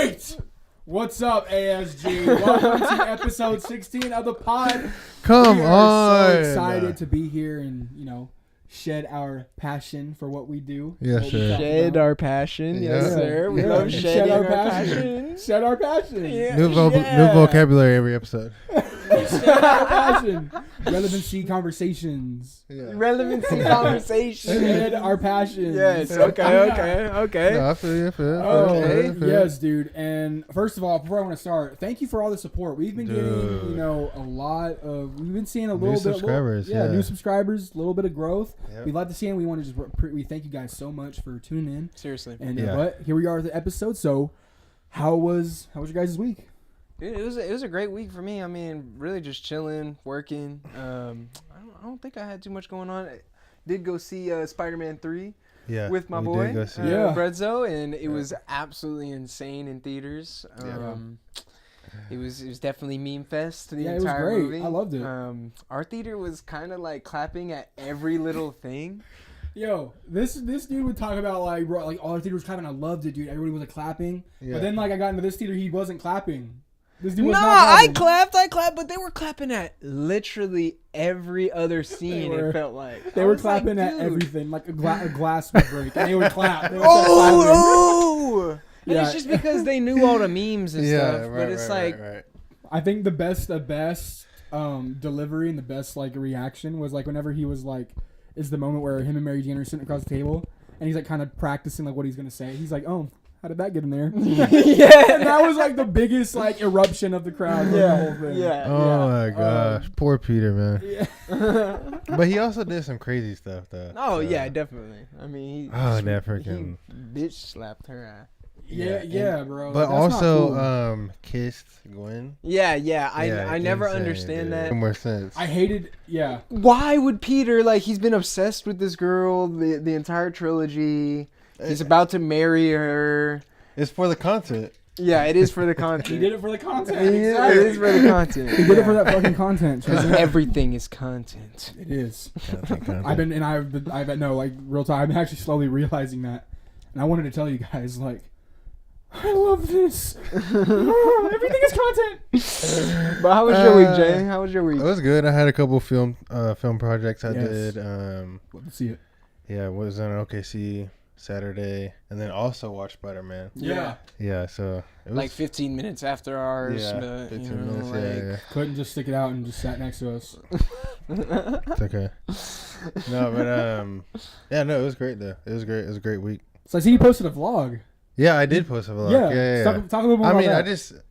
Wait! What's up, ASG? Welcome to episode 16 of the pod. Come we on. are so excited to be here and, shed our passion for what we do. Yes, sir. Shed our passion. Yes, Yeah. sir. We love shedding our passion. Shed our passion. Yeah. New vocabulary every episode. Shed our passion. Relevancy conversations. Yeah. Relevancy conversation. Shed our passion. Yes. Okay. No, I feel you. Oh, yes, dude. And first of all, before I want to start, thank you for all the support. We've been getting, we've been seeing a little bit. Subscribers. New subscribers, a little bit of growth. Yep. We'd like to see it. We want to we thank you guys so much for tuning in. Seriously. And but here we are with the episode. So, how was your guys' week? Dude, it was a great week for me. I mean, really just chilling, working. I don't think I had too much going on. I did go see Spider-Man 3 with my boy, Bredzo, and it was absolutely insane in theaters. It was definitely meme fest the entire movie. I loved it. Our theater was kind of like clapping at every little thing. Yo, this dude would talk about all our theater was clapping. I loved it, dude. Everybody was clapping. Yeah. But then I got into this theater, he wasn't clapping. This dude was not clapping. I clapped, but they were clapping at literally every other scene. It felt like they were clapping at everything, like a glass would break, and they would clap. They would oh! And it's just because they knew all the memes and stuff. Right, but it's right. I think the best delivery and the best reaction was whenever he was is the moment where him and Mary Jane are sitting across the table and he's kind of practicing what he's gonna say. He's like, "Oh, how did that get in there?" Yeah, and that was the biggest eruption of the crowd. Yeah, the whole thing. yeah. Oh my gosh, poor Peter, man. Yeah. But he also did some crazy stuff, though. Oh yeah, definitely. I mean, he bitch slapped her ass. Yeah, bro. But that's also, kissed Gwen. Yeah. I never understand that. More sense. I hated. Yeah. Why would Peter he's been obsessed with this girl the entire trilogy? He's about to marry her. It's for the content. Yeah, it is for the content. He did it for the content. Exactly. It is for the content. He did it for that fucking content. Everything is content. It is. Content. I've been real time. I've been actually slowly realizing that, and I wanted to tell you guys I love this. Everything is content. But how was your week, Jay? How was your week? It was good. I had a couple film projects I did. Let's see it. Yeah, was on OKC Saturday, and then also watched Spider-Man. Yeah. Yeah, so it was 15 minutes after ours. Yeah, but, 15 minutes. Yeah. Couldn't just stick it out and just sat next to us. It's okay. No, but it was great though. It was great. It was a great week. So I see you posted a vlog. Yeah, I did post a vlog. Yeah. Talk a little more about that.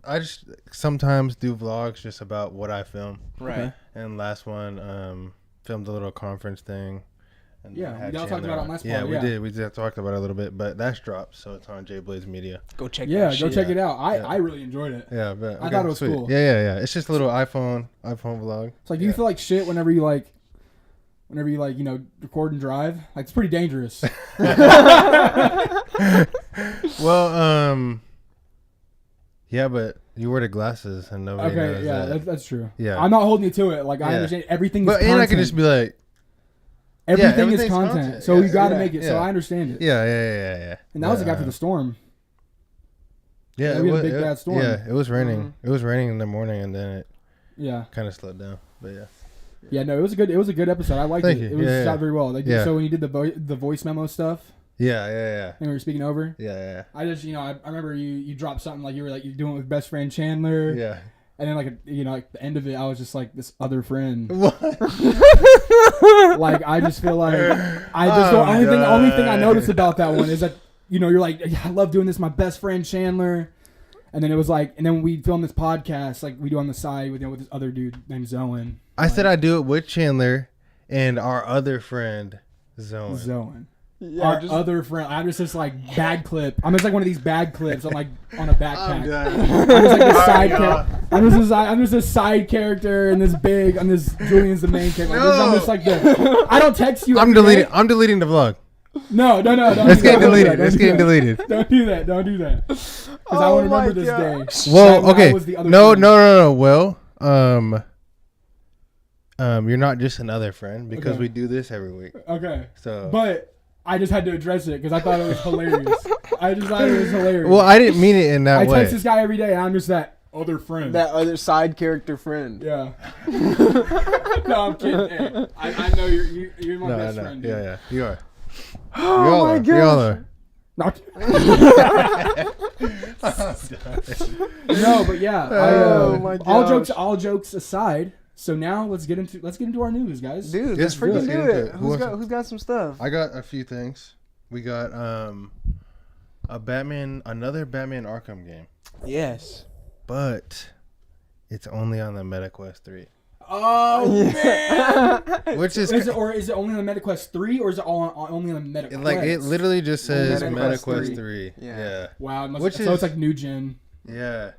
I just sometimes do vlogs just about what I film. Right. Okay. And last one, filmed a little conference thing. And yeah, y'all talked about it on last Yeah, pod, we did. We did talk about it a little bit, but that's dropped, so it's on J Blaze Media. Go check. Check it out. I really enjoyed it. Yeah, but I thought it was cool. Yeah. It's just a little iPhone vlog. It's do you feel like shit whenever you record and drive? It's pretty dangerous. Well, yeah, but you wear the glasses and nobody knows. Okay, yeah, that's true. Yeah, I'm not holding you to it. I understand everything. But and I can just be like, everything is content. So you got to make it. So I understand it. Yeah. And that was after the storm. Yeah, it was a big bad storm. Yeah, it was raining. Mm-hmm. It was raining in the morning, and then it kind of slowed down. But yeah. Yeah, no, it was a good episode. I liked it. It was shot very well. So when you did the voice memo stuff. Yeah. And we were speaking over. Yeah. I just I remember you dropped something you were you're doing it with best friend Chandler. Yeah. And then the end of it, I was just this other friend. What? I just feel the only thing I noticed about that one is that you're I love doing this with my best friend Chandler. And then it was and then we filmed this podcast we do on the side with this other dude named Zoen. I said I'd do it with Chandler and our other friend Zoen. Yeah, our other friend. I'm just this bag clip. I'm just one of these bag clips. I'm on a backpack. I'm just this side character. I'm just a side character in this big. I'm this Julian's the main character. I'm just the. I don't text you. I'm deleting the vlog. No. It's getting deleted. It's getting deleted. Don't do that. Because I want to remember this day. Well, okay. No. Well, you're not just another friend because we do this every week. Okay. So, but I just had to address it because I thought it was hilarious. I just thought it was hilarious. Well, I didn't mean it in that way. I text this guy every day, and I'm just that other friend. That other side character friend. Yeah. No, I'm kidding. Hey, I know you're my best friend. Dude. Yeah, you are. Oh my gosh. You all are. Not. No, but yeah. All jokes aside. So now let's get into our news, guys. Dude, let's freaking do it. Who's got some stuff? I got a few things. We got another Batman Arkham game. Yes. But it's only on the MetaQuest 3. Oh man! Which is it only on the MetaQuest 3 or is it only on the MetaQuest? Like it literally just says MetaQuest 3. Yeah. Wow. So it's like new gen. Yeah.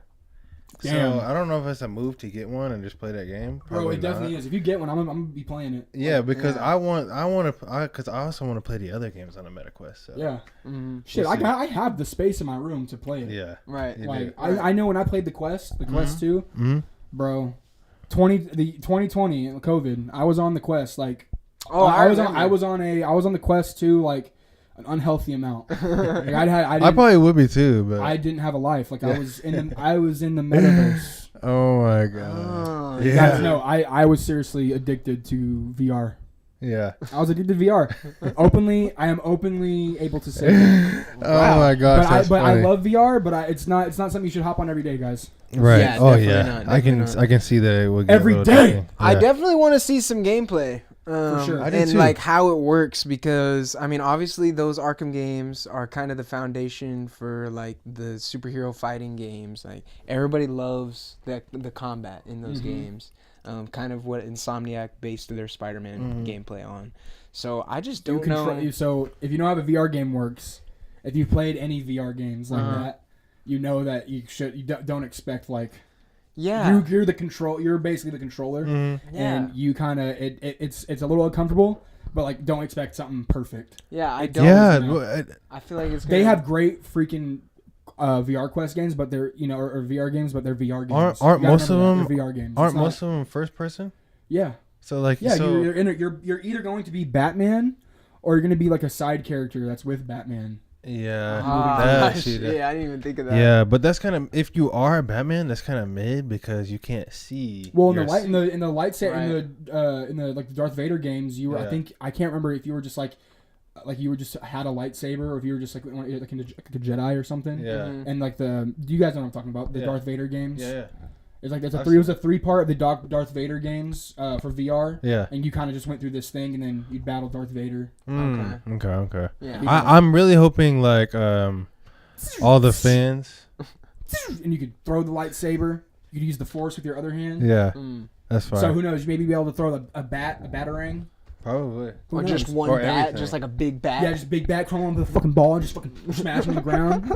Damn. So I don't know if it's a move to get one and just play that game. Bro, it definitely is. If you get one, I'm gonna be playing it. Yeah, because I also want to play the other games on the MetaQuest. So. Yeah. Mm-hmm. Shit, I have the space in my room to play it. Yeah. Right. Like I know when I played the Quest 2, bro, 2020 COVID, I was on the Quest like. Oh, I was on the Quest 2 like. An unhealthy amount. Like I probably would be too, but I didn't have a life. Like I was in the metaverse. Oh my god! Yeah, guys, no, I was seriously addicted to VR. Yeah, I was addicted to VR. I am openly able to say. Wow. Oh my gosh! But I love VR, but it's not something you should hop on every day, guys. Right? Yeah, oh yeah, not, I can see that it would get every day. Yeah. I definitely want to see some gameplay. For sure. And like how it works, because I mean obviously those Arkham games are kind of the foundation for like the superhero fighting games. Like everybody loves the combat in those games. Kind of what Insomniac based their Spider-Man gameplay on. So I just don't know. So if you know how the VR game works, if you've played any VR games like that, you know that you don't expect like. Yeah, you're the control. You're basically the controller, and you kind of it's a little uncomfortable, but like don't expect something perfect. Yeah, I don't. Yeah, I feel like they have great freaking VR Quest games, but they're or VR games, but they're VR games. Aren't most of them VR games? Aren't most of them first person? Yeah. So like you're either going to be Batman, or you're going to be like a side character that's with Batman. Yeah, I didn't even think of that. Yeah, but that's kind of if you are Batman, that's kind of mid because you can't see. Well, in the light set in the like the Darth Vader games, you were I can't remember if you were just like you were just had a lightsaber or if you were just like a Jedi or something. Yeah, and like do you guys know what I'm talking about? The Darth Vader games. Yeah. It's like it was a 3-part of the Darth Vader games for VR. Yeah. And you kind of just went through this thing and then you'd battle Darth Vader. Okay. Yeah. I'm really hoping like all the fans. And you could throw the lightsaber. You could use the Force with your other hand. Yeah. That's fine. So who knows? Maybe be able to throw a batarang. Probably. Or just one bat, everything. Just like a big bat. Yeah, just a big bat crawling with a fucking ball and just fucking smashing the ground.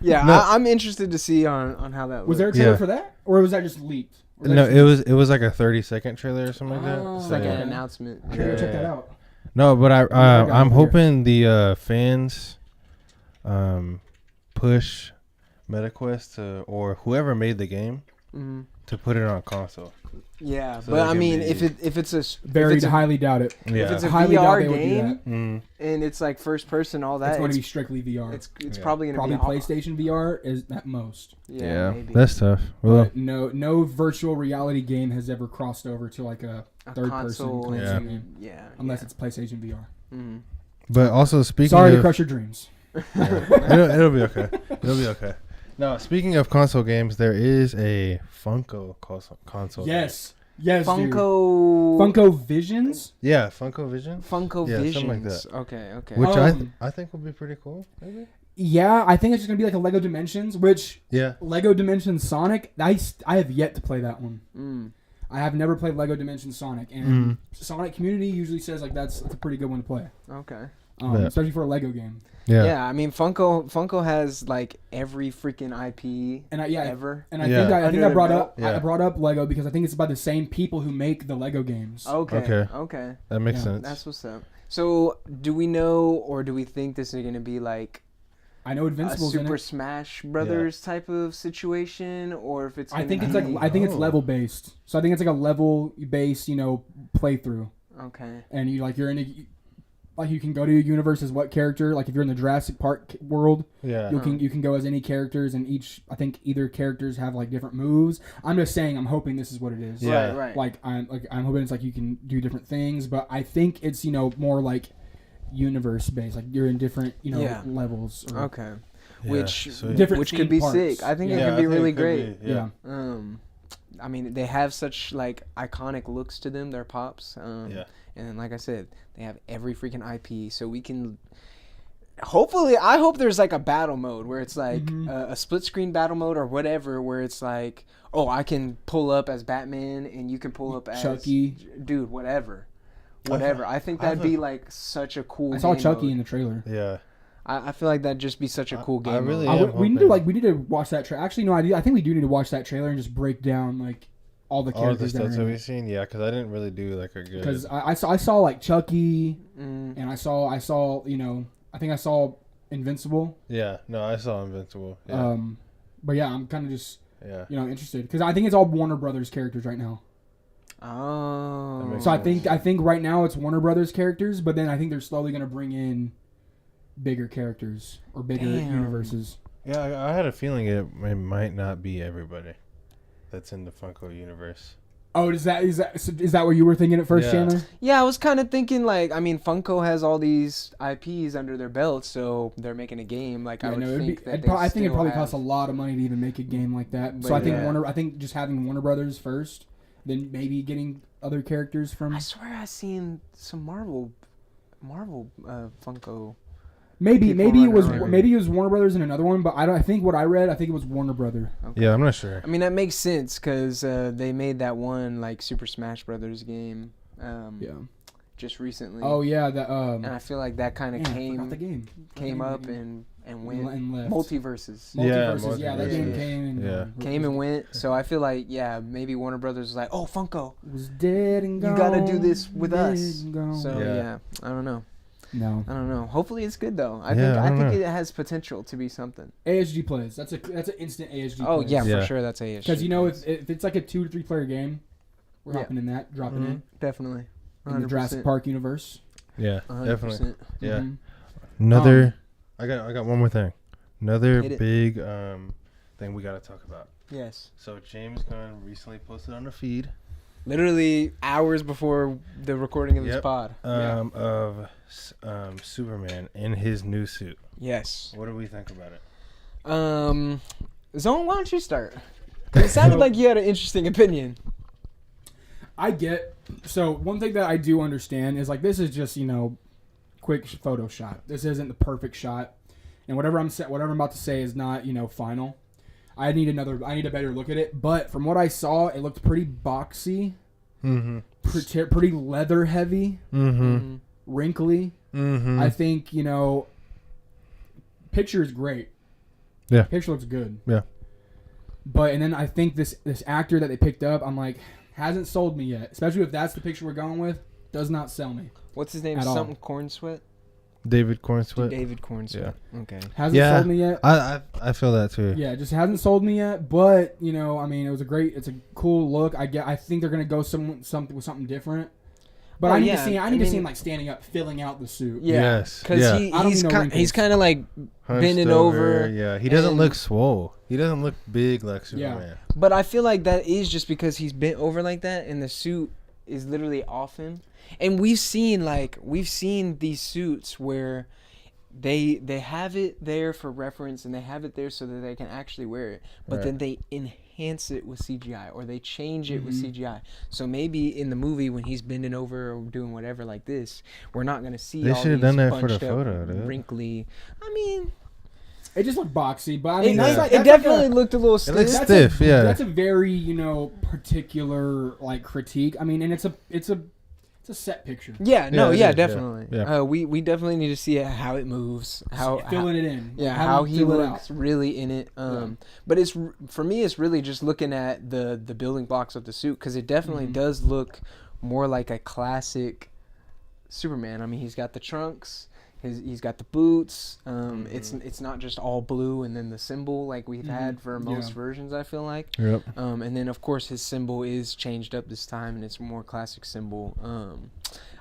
Yeah, no. I'm interested to see on how that looks. Was there a trailer for that? Or was that just leaked? No, it was like a 30-second trailer or something like that. It's like an announcement. I gotta check that out. No, but I'm hoping the fans push MetaQuest or whoever made the game to put it on console. Yeah, so but I mean, if it's a highly doubt it. Yeah. If it's a VR game and it's like first person, all that, it's going to be strictly VR. It's probably going to be PlayStation VR is at most. Yeah, maybe. That's tough. Well, no virtual reality game has ever crossed over to like a third person game. Yeah, unless it's PlayStation VR. Mm-hmm. But also speaking, sorry to crush your dreams. It'll be okay. It'll be okay. Now, speaking of console games, there is a Funko console. Yes, Funko Visions. Yeah, Funko Vision. Funko Visions. Something like that. Okay. Which I think would be pretty cool. Maybe. Yeah, I think it's just gonna be like a Lego Dimensions. Which Lego Dimensions Sonic. I have yet to play that one. I have never played Lego Dimensions Sonic, and Sonic community usually says like that's a pretty good one to play. Okay. Especially for a Lego game. Yeah, I mean Funko has like every freaking IP ever. And I think I brought up Lego because I think it's by the same people who make the Lego games. Okay. That makes sense. That's what's up. So, do we know or do we think this is going to be like I know Invincible's a Super Smash Brothers type of situation, or if it's I think it's level based. So I think it's like a level based, playthrough. Okay. And you're in a like you can go to a universe as what character. Like if you're in the Jurassic Park world, you can go as any characters, and I think either characters have like different moves. I'm just saying, I'm hoping this is what it is. Yeah. Right. Like I'm hoping it's like you can do different things, but I think it's more like universe based. Like you're in different levels. Okay. Yeah, Which could be parts. sick. I think it could be really great. Yeah. I mean, they have such like iconic looks to them. They're pops. And then, like I said, they have every freaking IP, so we can. Hopefully, I hope there's like a battle mode where it's like a split screen battle mode or whatever, where it's like, oh, I can pull up as Batman and you can pull up as Chucky, dude, whatever. I think that'd be like such a cool. I saw game Chucky mode. in the trailer. Yeah. I feel like that'd just be such a cool game. I really mode. we need to watch that trailer. Actually, no, I think we do need to watch that trailer and just break down like all the characters that we've seen. Yeah, because I didn't really do like a good. Because I saw like Chucky, and I saw I think I saw Invincible. Yeah, no, I saw Invincible. Yeah. But yeah, I'm kind of just interested because I think it's all Warner Brothers characters right now. Oh. So I think right now it's Warner Brothers characters, but then I think they're slowly going to bring in bigger characters or bigger universes. Yeah, I had a feeling it might not be everybody that's in the Funko universe. Oh, is that what you were thinking at first, Chandler? Yeah, I was kind of thinking like, I mean, Funko has all these IPs under their belt, so they're making a game. Like, I think it probably costs a lot of money to even make a game like that. But so I think just having Warner Brothers first, then maybe getting other characters from. I swear I seen some Marvel Funko. Maybe it was Warner Brothers in another one, but I think it was Warner Brother. Okay. Yeah, I'm not sure. I mean, that makes sense because they made that one like Super Smash Brothers game. Just recently. Oh yeah, and I feel like that kind of came up and went and left. Multiverses. Yeah, that game came and went. So I feel like maybe Warner Brothers was like, oh, Funko was dead and gone. You gotta do this with us. So I don't know. No, I don't know. Hopefully it's good though. I think it has potential to be something. ASG plays. That's an instant ASG. Oh plays. yeah, for sure. That's ASG. Because if it's like a 2 to 3 player game, we're dropping in definitely. 100%. In the Jurassic Park universe. Yeah, 100%. definitely. Yeah. Mm-hmm. Another. I got one more thing. Another big thing we got to talk about. Yes. So James Gunn recently posted on the feed. Literally hours before the recording of this pod. Of Superman in his new suit. Yes. What do we think about it? Zone, why don't you start? It sounded like you had an interesting opinion. So one thing that I do understand is like this is just quick photo shot. This isn't the perfect shot, and whatever I'm about to say is not final. I need a better look at it. But from what I saw, it looked pretty boxy, pretty leather heavy, wrinkly. I think picture is great. Yeah, picture looks good. Yeah, and then I think this actor that they picked up, I'm like, hasn't sold me yet. Especially if that's the picture we're going with, does not sell me. What's his name? Something Cornsweet. David Cornsweet. David Cornsweet. Yeah. Okay. Hasn't sold me yet. I feel that too. Yeah, just hasn't sold me yet. But I mean, it's a cool look. I think they're gonna go with something different. But I need to see him like standing up, filling out the suit. Yeah. Yes. Because he's kind of like bending over. Yeah. He doesn't look swole. He doesn't look big like Superman. Yeah. But I feel like that is just because he's bent over like that, and the suit is literally off him. And we've seen these suits where they have it there for reference and they have it there so that they can actually wear it, but then they enhance it with CGI or they change it with CGI. So maybe in the movie when he's bending over or doing whatever like this, we're not gonna see. They should have done that for the photo, dude. Wrinkly. I mean, it just looked boxy, but I mean, it definitely looked a little stiff. It looks stiff, That's a very particular like critique. I mean, and it's a set picture. Yeah, definitely. Yeah. We definitely need to see how it moves, filling it in. Yeah, how he looks really in it. But for me, it's really just looking at the building blocks of the suit because it definitely does look more like a classic Superman. I mean, he's got the trunks. He's got the boots. It's not just all blue and then the symbol like we've had for most versions, I feel like. Yep. And then of course his symbol is changed up this time and it's a more classic symbol.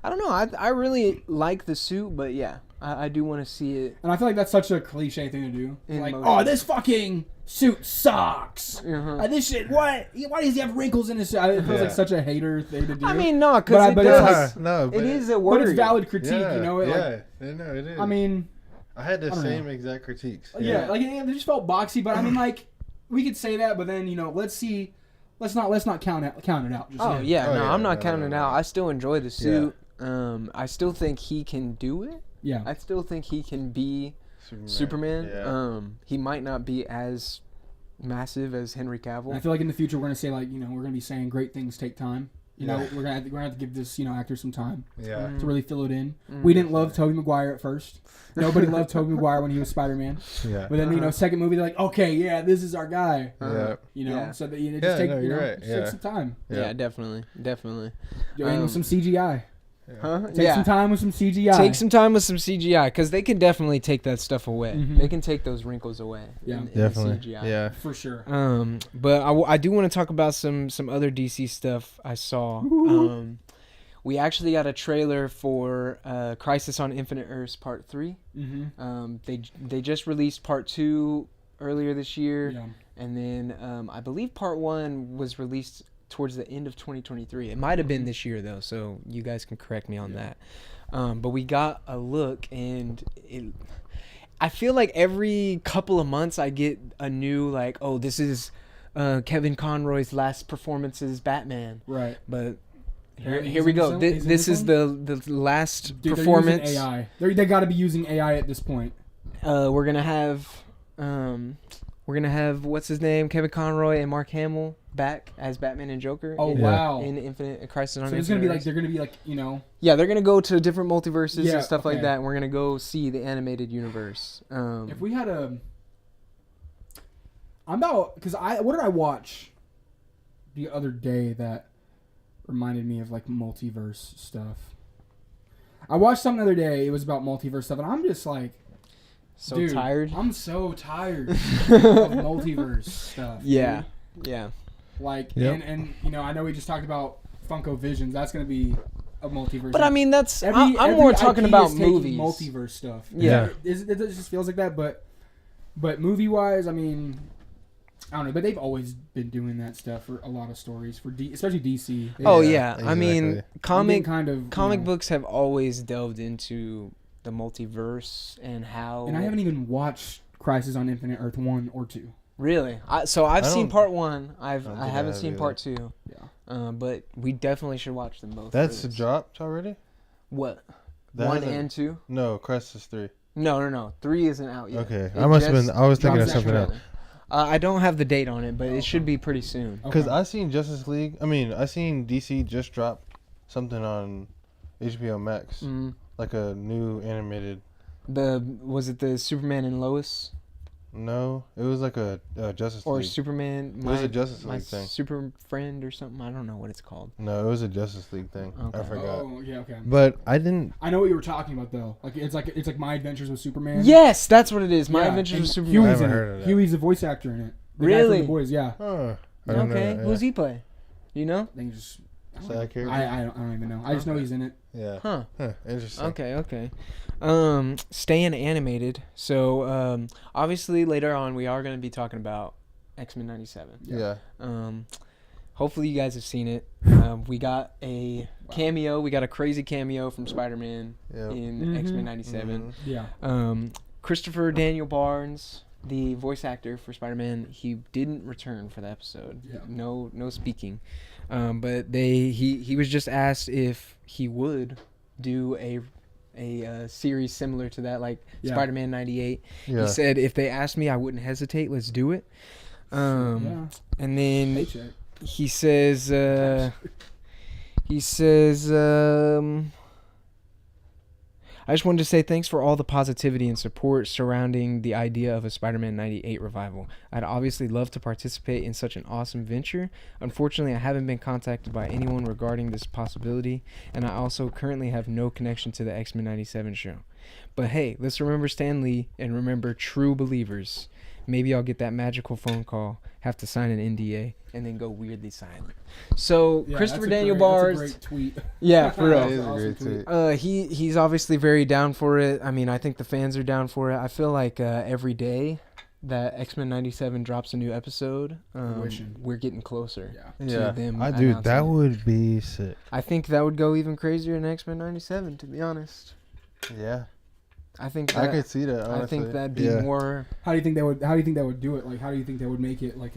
I don't know. I really like the suit, but yeah, I do want to see it. And I feel like that's such a cliche thing to do. Like, oh, this fucking suit sucks. This shit, what? Why does he have wrinkles in his suit? It feels like such a hater thing to do. I mean, no, because it is a worry. But it's valid critique, you know? It is. I mean... I had the same exact critiques. Yeah, like, it just felt boxy, but I mean, like, we could say that, but then, you know, let's not count it out. Just I'm not counting it out. I still enjoy the suit. I still think he can do it. Yeah. I still think he can be Superman. Yeah. He might not be as massive as Henry Cavill. And I feel like in the future we're gonna say, like, you know, we're gonna be saying great things take time. You know, we're gonna have to give this, you know, actor some time. Yeah. To really fill it in. We didn't love Tobey Maguire at first. Nobody loved Tobey Maguire when he was Spider-Man. Yeah. But then, you know, second movie they're like, okay, yeah, this is our guy. You know, so that you just take some time. Yeah, definitely. And with some CGI. Huh? Take some time with some CGI. Take some time with some CGI, because they can definitely take that stuff away. They can take those wrinkles away. Yeah, definitely. In CGI. Yeah, for sure. But I do want to talk about some other DC stuff I saw. We actually got a trailer for Crisis on Infinite Earths Part 3. They just released Part 2 earlier this year, and then I believe Part 1 was released towards the end of 2023. It might have been this year though, so you guys can correct me on that. But we got a look, and I feel like every couple of months I get a new, like, oh, this is Kevin Conroy's last performance as Batman. Right. But here we go. This is the last performance. They're using AI. They got to be using AI at this point. We're gonna have what's his name, Kevin Conroy and Mark Hamill back as Batman and Joker. Oh, wow! In Infinite Crisis on Infinite. So it's gonna be like they're gonna be like, you know. Yeah, they're gonna go to different multiverses and stuff like that, and we're gonna go see the animated universe. If we had what did I watch the other day that reminded me of like multiverse stuff? I watched something the other day. It was about multiverse stuff, and I'm just like. Dude, tired. I'm so tired of multiverse stuff. Yeah. Dude. Yeah. Like, and you know, I know we just talked about Funko Visions. That's going to be a multiverse. But I mean, that's I'm more talking about movies. Multiverse stuff. Yeah. It just feels like that, but movie wise, I mean, I don't know, but they've always been doing that stuff for a lot of stories for especially DC. Exactly. I mean, comic books have always delved into the multiverse and how. And I haven't even watched Crisis on Infinite Earth 1 or 2. Really? So I've seen Part 1 I haven't seen Part 2. Yeah. But we definitely should watch them both. That's dropped already? What? 1 and 2? No, Crisis 3. No. 3 isn't out yet. Okay. I was thinking of something else. I don't have the date on it, but it should be pretty soon. Because I seen Justice League. I seen DC just drop something on HBO Max. Like a new animated. Was it the Superman and Lois? No, it was like a Justice League. Or Superman. It was a Justice League thing. Super Friend or something. I don't know what it's called. No, it was a Justice League thing. Okay. I forgot. Oh, yeah, okay. But I didn't. I know what you were talking about though. Like it's like My Adventures with Superman. Yes, that's what it is. My Adventures with Superman. Huey's in it. Huey's the voice actor in it. The guy from The Boys, yeah. Oh, okay. Who's he play? You know? I think just. Side character? I don't even know. I just know he's in it. Yeah. Huh. Interesting. Okay. Staying animated. So obviously later on we are going to be talking about X-Men 97. Yeah. Hopefully you guys have seen it. We got a cameo. We got a crazy cameo from Spider-Man in X-Men 97. Yeah. Christopher Daniel Barnes, the voice actor for Spider-Man, he didn't return for the episode. Yeah. No speaking. But he was just asked if he would do a series similar to that, like Spider-Man 98. Yeah. He said, if they asked me, I wouldn't hesitate. Let's do it. And then he says, I just wanted to say thanks for all the positivity and support surrounding the idea of a Spider-Man 98 revival. I'd obviously love to participate in such an awesome venture. Unfortunately, I haven't been contacted by anyone regarding this possibility, and I also currently have no connection to the X-Men 97 show. But hey, let's remember Stan Lee and remember true believers. Maybe I'll get that magical phone call, have to sign an NDA, and then go weirdly silent. So Christopher Daniel Bars. That's a great tweet. Yeah, for real. That is a great tweet. He's obviously very down for it. I mean, I think the fans are down for it. I feel like every day that X-Men 97 drops a new episode, we're getting closer to them. That would be sick. I think that would go even crazier in X-Men 97, to be honest. Yeah. I think I could see that. Honestly. I think that'd be more. How do you think they would do it? Like, how do you think they would make it like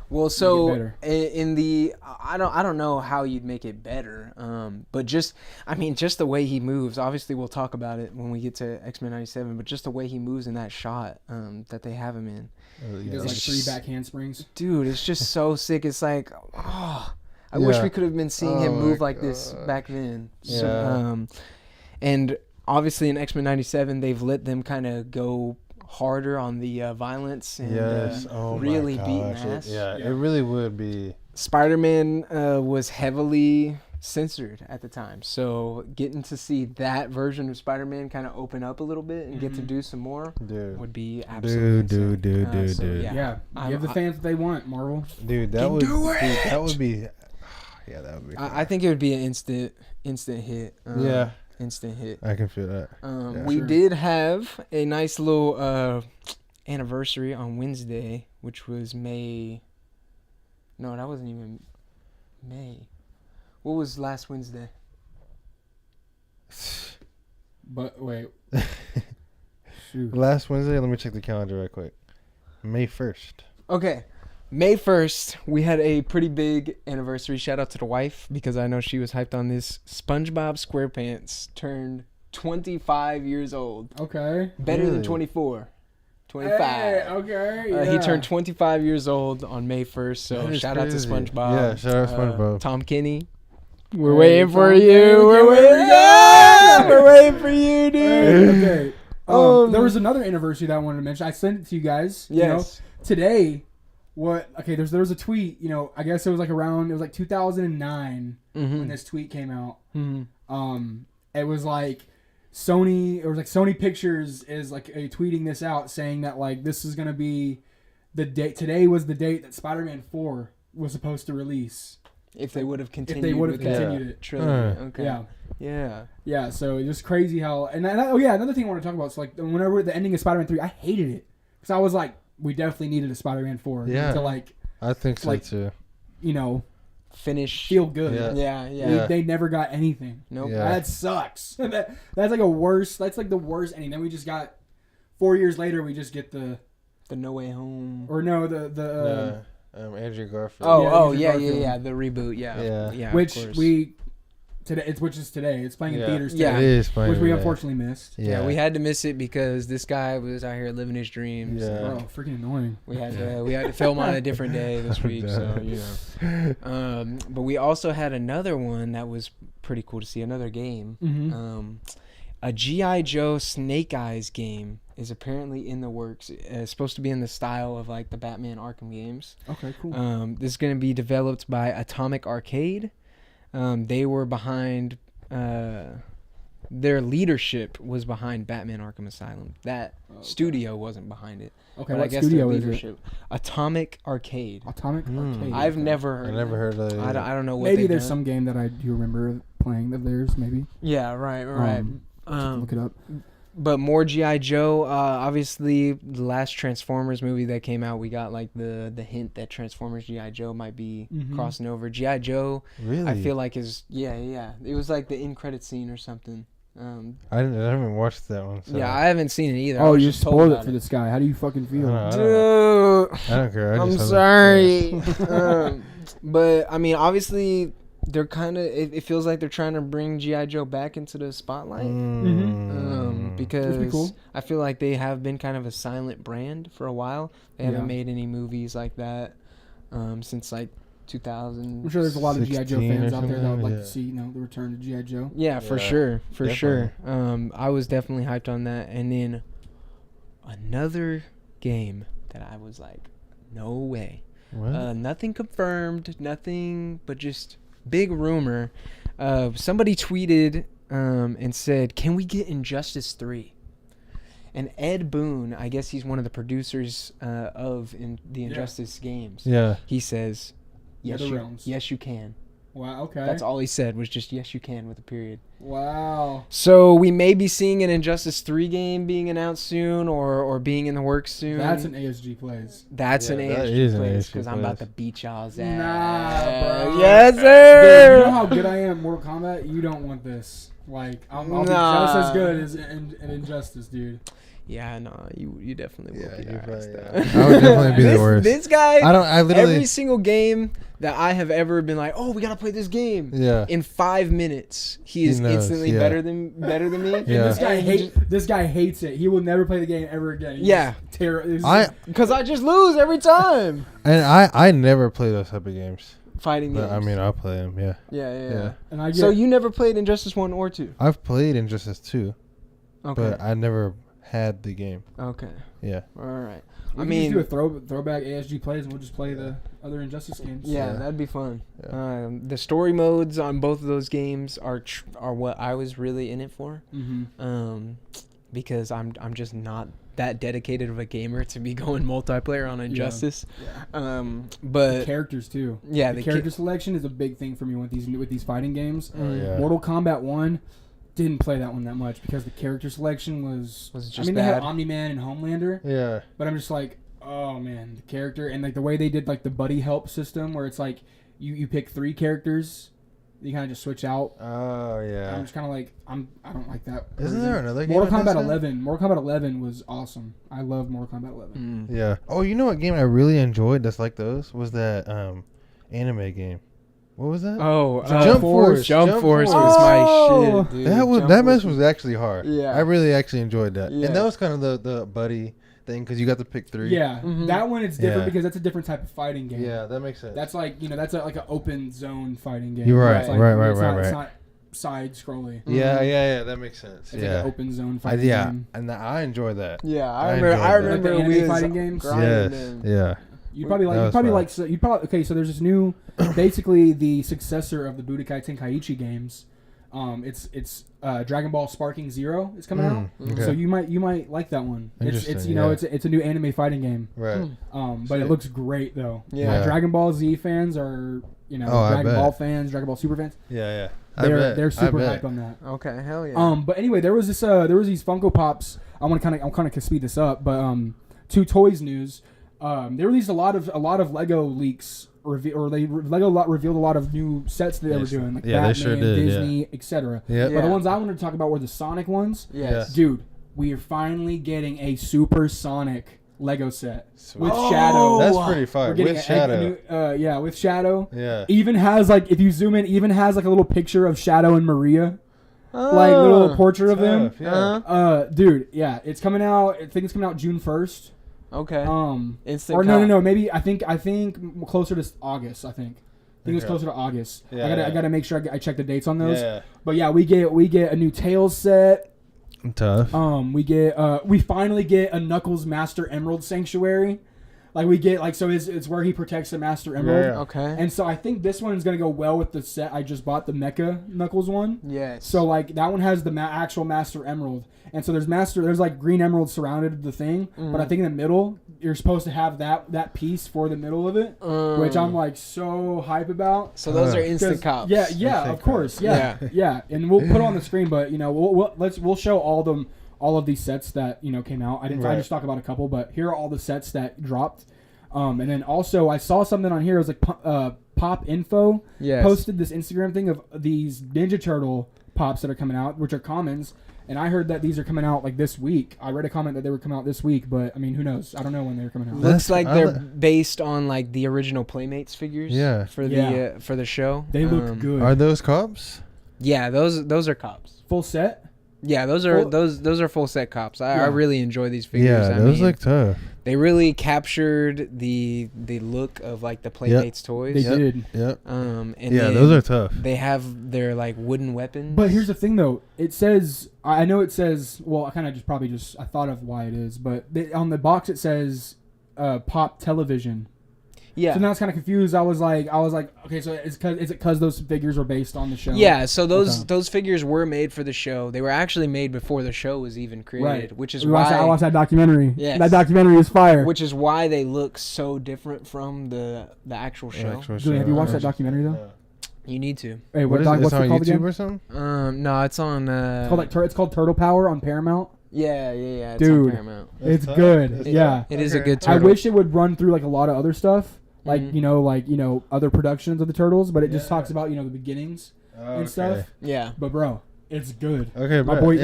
Well, so in the I don't know how you'd make it better. But just the way he moves. Obviously, we'll talk about it when we get to X-Men 97. But just the way he moves in that shot that they have him in. He does like 3 back handsprings. Dude, it's just so sick. It's like, I wish we could have been seeing him move like this back then. Yeah. So, and obviously in X-Men 97, they've let them kind of go harder on the violence and really beating ass. It really would be. Spider-Man was heavily censored at the time, so getting to see that version of Spider-Man kind of open up a little bit and get to do some more would be absolutely dude. Yeah, give the fans what they want, Marvel. Dude, that would be. Yeah, that would be. I think it would be an instant hit. Instant hit. I can feel that. We did have a nice little anniversary on Wednesday, which was May. No, that wasn't even May. What was last Wednesday? But wait. Shoot. Last Wednesday, let me check the calendar right quick. May 1st. Okay. May 1st, we had a pretty big anniversary. Shout out to the wife, because I know she was hyped on this. SpongeBob SquarePants turned 25 years old. Okay. Better than 24. 25. Hey, okay. He turned 25 years old on May 1st, so shout out to SpongeBob. Yeah, shout out to SpongeBob. Tom Kenny. We're waiting for you. We're waiting for you, dude. Okay. There was another anniversary that I wanted to mention. I sent it to you guys. Yes. You know, today. There was a tweet, I guess it was like 2009 when this tweet came out. It was like Sony Pictures is like tweeting this out saying that like this is going to be the date. Today was the date that Spider-Man 4 was supposed to release. If they would have continued it. Trilogy. Okay. Yeah, so it's just crazy how another thing I want to talk about is like whenever the ending of Spider-Man 3, I hated it. Cuz I was like, we definitely needed a Spider-Man 4 to like. I think so too. Feel good. Yeah. They never got anything. Nope. Yeah. That sucks. That's like the worst ending. Then we just got 4 years later. We just get the No Way Home. Or no, the Andrew Garfield. Garfield. The reboot. Yeah. Which is today. It's playing in theaters today. Yeah, it is playing. Which we unfortunately missed. Yeah, we had to miss it because this guy was out here living his dreams. Yeah, freaking annoying. We had to film on a different day this week, so but we also had another one that was pretty cool to see. Another game. A G.I. Joe Snake Eyes game is apparently in the works. It's supposed to be in the style of like the Batman Arkham games. Okay, cool. This is going to be developed by Atomic Arcade. They were behind. Their leadership was behind Batman Arkham Asylum. That studio wasn't behind it. Okay, but what I guess studio their is leadership. Atomic Arcade. Atomic Arcade. I've never heard. I never heard of it. I don't know what. Maybe there's some game that I do remember playing of theirs. Maybe. Yeah. Right. Look it up. But more G.I. Joe. Obviously, the last Transformers movie that came out, we got like the hint that Transformers G.I. Joe might be crossing over. G.I. Joe, really? I feel like is It was like the end credit scene or something. I haven't watched that one. So. Yeah, I haven't seen it either. Oh, you spoiled it for this guy. How do you fucking feel? Dude, I don't care. I'm sorry. But I mean, obviously, they're kind of. It feels like they're trying to bring G.I. Joe back into the spotlight. Because cool. I feel like they have been kind of a silent brand for a while. They haven't made any movies like that since like 2000. I'm sure there's a lot of G.I. Joe fans out there that would like to see, the return to G.I. Joe. Yeah, for sure. I was definitely hyped on that. And then another game that I was like, no way. What? Nothing confirmed, nothing but just big rumor. Somebody tweeted and said, "Can we get Injustice 3?" And Ed Boon, I guess he's one of the producers of the Injustice games. Yeah. He says, "Yes, you can." Wow. Okay. That's all he said was just "yes, you can" with a period. Wow. So we may be seeing an Injustice 3 game being announced soon, or being in the works soon. That's an ASG plays. That's an ASG plays because I'm about to beat y'all's ass. Nah, bro. Yes, sir. Dude, you know how good I am at Mortal Kombat? You don't want this. Like, I'll be just as good as in Injustice, dude. Yeah, no, you definitely will be I the would definitely be the worst. This guy, I literally every single game that I have ever been like, oh, we gotta play this game. Yeah. In 5 minutes, he is instantly better than me. Yeah. This guy hates it. He will never play the game ever again. Because I just lose every time. And I never play those type of games. Fighting games. I mean, I'll play them. Yeah. Yeah. And so you never played Injustice 1 or 2? I've played Injustice 2. Okay. But I never had the game. Okay. Yeah. All right. We can just do a throwback ASG plays, and we'll just play the other Injustice games. Yeah, that'd be fun. Yeah. The story modes on both of those games are what I was really in it for. Mm-hmm. Because I'm just not that dedicated of a gamer to be going multiplayer on Injustice. Yeah. But the characters too. Yeah, the character selection is a big thing for me with these fighting games. Oh, yeah. Mortal Kombat 1. Didn't play that one that much because the character selection was just they bad. had Omni-Man and Homelander. Yeah. But I'm just like, oh man, the character and like the way they did like the buddy help system where it's like you pick 3 characters, you kind of just switch out. Oh yeah. I'm just kind of like I don't like that. Isn't there another game? Mortal Kombat 11. Mortal Kombat 11 was awesome. I love Mortal Kombat 11. Yeah. Oh, you know what game I really enjoyed that's like those was that anime game. What was that? Oh, Jump Force. Jump Force was my shit, dude. That mess was actually hard. Yeah. I really actually enjoyed that. Yeah. And that was kind of the buddy thing because you got to pick 3. Yeah, that one it's different because that's a different type of fighting game. Yeah, that makes sense. That's like that's like an open zone fighting game. You're right, It's like, right. It's not side scrolling. Yeah, that makes sense. It's like an open zone fighting game. And I enjoy that. Yeah, I remember like we fighting games. Yes, yeah. You'd probably okay. So there's this new, basically the successor of the Budokai Tenkaichi games. It's Dragon Ball Sparking Zero is coming out. Okay. So you might like that one. It's it's a new anime fighting game. Right. But it looks great though. Yeah. Dragon Ball Z fans are Dragon Ball fans, Dragon Ball Super fans. Yeah. They're super hyped on that. Okay, hell yeah. But anyway, there was these Funko Pops. I'm kind of speed this up, but two toys news. They released a lot of Lego leaks, Lego revealed a lot of new sets that they were doing, like Batman, they sure did, Disney, etc. Yeah. But the ones I wanted to talk about were the Sonic ones. Yes. Dude, we are finally getting a Super Sonic Lego set with Shadow. That's pretty fire. With Shadow. With Shadow. Yeah. Even has if you zoom in, a little picture of Shadow and Maria. Like little portrait of them. Yeah. Dude, yeah, it's coming out. I think it's coming out June 1st. Okay. Instant. Or no. Maybe I think closer to August. I think it was closer to August. Yeah, I gotta make sure I check the dates on those. Yeah. But yeah, we get a new Tails set. Tough. We finally get a Knuckles Master Emerald Sanctuary. Like we get it's where he protects the Master Emerald. Yeah. Okay. And so I think this one is gonna go well with the set I just bought, the Mecha Knuckles one. Yes. So that one has the actual Master Emerald, and so there's green emeralds surrounded the thing, but I think in the middle you're supposed to have that piece for the middle of it, which I'm so hype about. So those are instant cops. Yeah, Instant of course, cops. yeah, and we'll put it on the screen, but we'll show all of these sets that came out. I just talk about a couple, but here are all the sets that dropped. And then also I saw something on here. It was like Pop Info posted this Instagram thing of these Ninja Turtle pops that are coming out, which are commons. And I heard that these are coming out this week. I read a comment that they were coming out this week, but I mean, who knows? I don't know when they're coming out. Looks like they're based on the original Playmates figures. Yeah. For the show. They look good. Are those cops? Yeah, those are cops. Full set? Yeah, those are full set cops. I really enjoy these figures. Yeah, those look tough. They really captured the look of the Playmates toys. They did. Yep. And those are tough. They have their wooden weapons. But here's the thing though. It says I know it says I kind of I thought of why it is, but on the box it says Pop Television. Yeah. So now it's kind of confused. I was like, okay, so is it because those figures were based on the show? Yeah. So those figures were made for the show. They were actually made before the show was even created, which is why I watched that documentary. Yes. That documentary is fire. Which is why they look so different from the actual show. Julian, have you watched that documentary though? Yeah. You need to. Hey, what's it on called YouTube again? or something? No, it's on. It's called Turtle Power on Paramount. Yeah. It's Dude, on Paramount. It's good. It is a good turtle. I wish it would run through like a lot of other stuff, like other productions of the Turtles, but it just talks about the beginnings and stuff. Yeah. But bro, it's good. Okay, my boy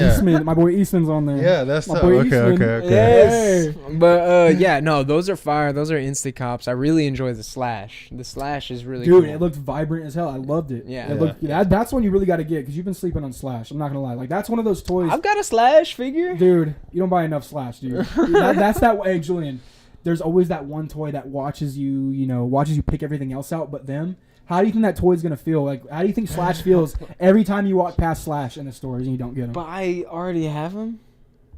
Eastman's on there. Yeah, that's my tough. boy Okay. Eastman. Yes. But no, those are fire. Those are instant cops. I really enjoy the slash. The slash is really Dude, cool. it looked vibrant as hell. I loved it. Yeah. That's one you really got to get because you've been sleeping on Slash. I'm not gonna lie. Like that's one of those toys. I've got a Slash figure. Dude, you don't buy enough Slash, dude. That's that way, Julian. There's always that one toy that watches you pick everything else out but them. How do you think that toy is going to feel? Like, how do you think Slash feels every time you walk past Slash in the stores and you don't get him? But I already have him.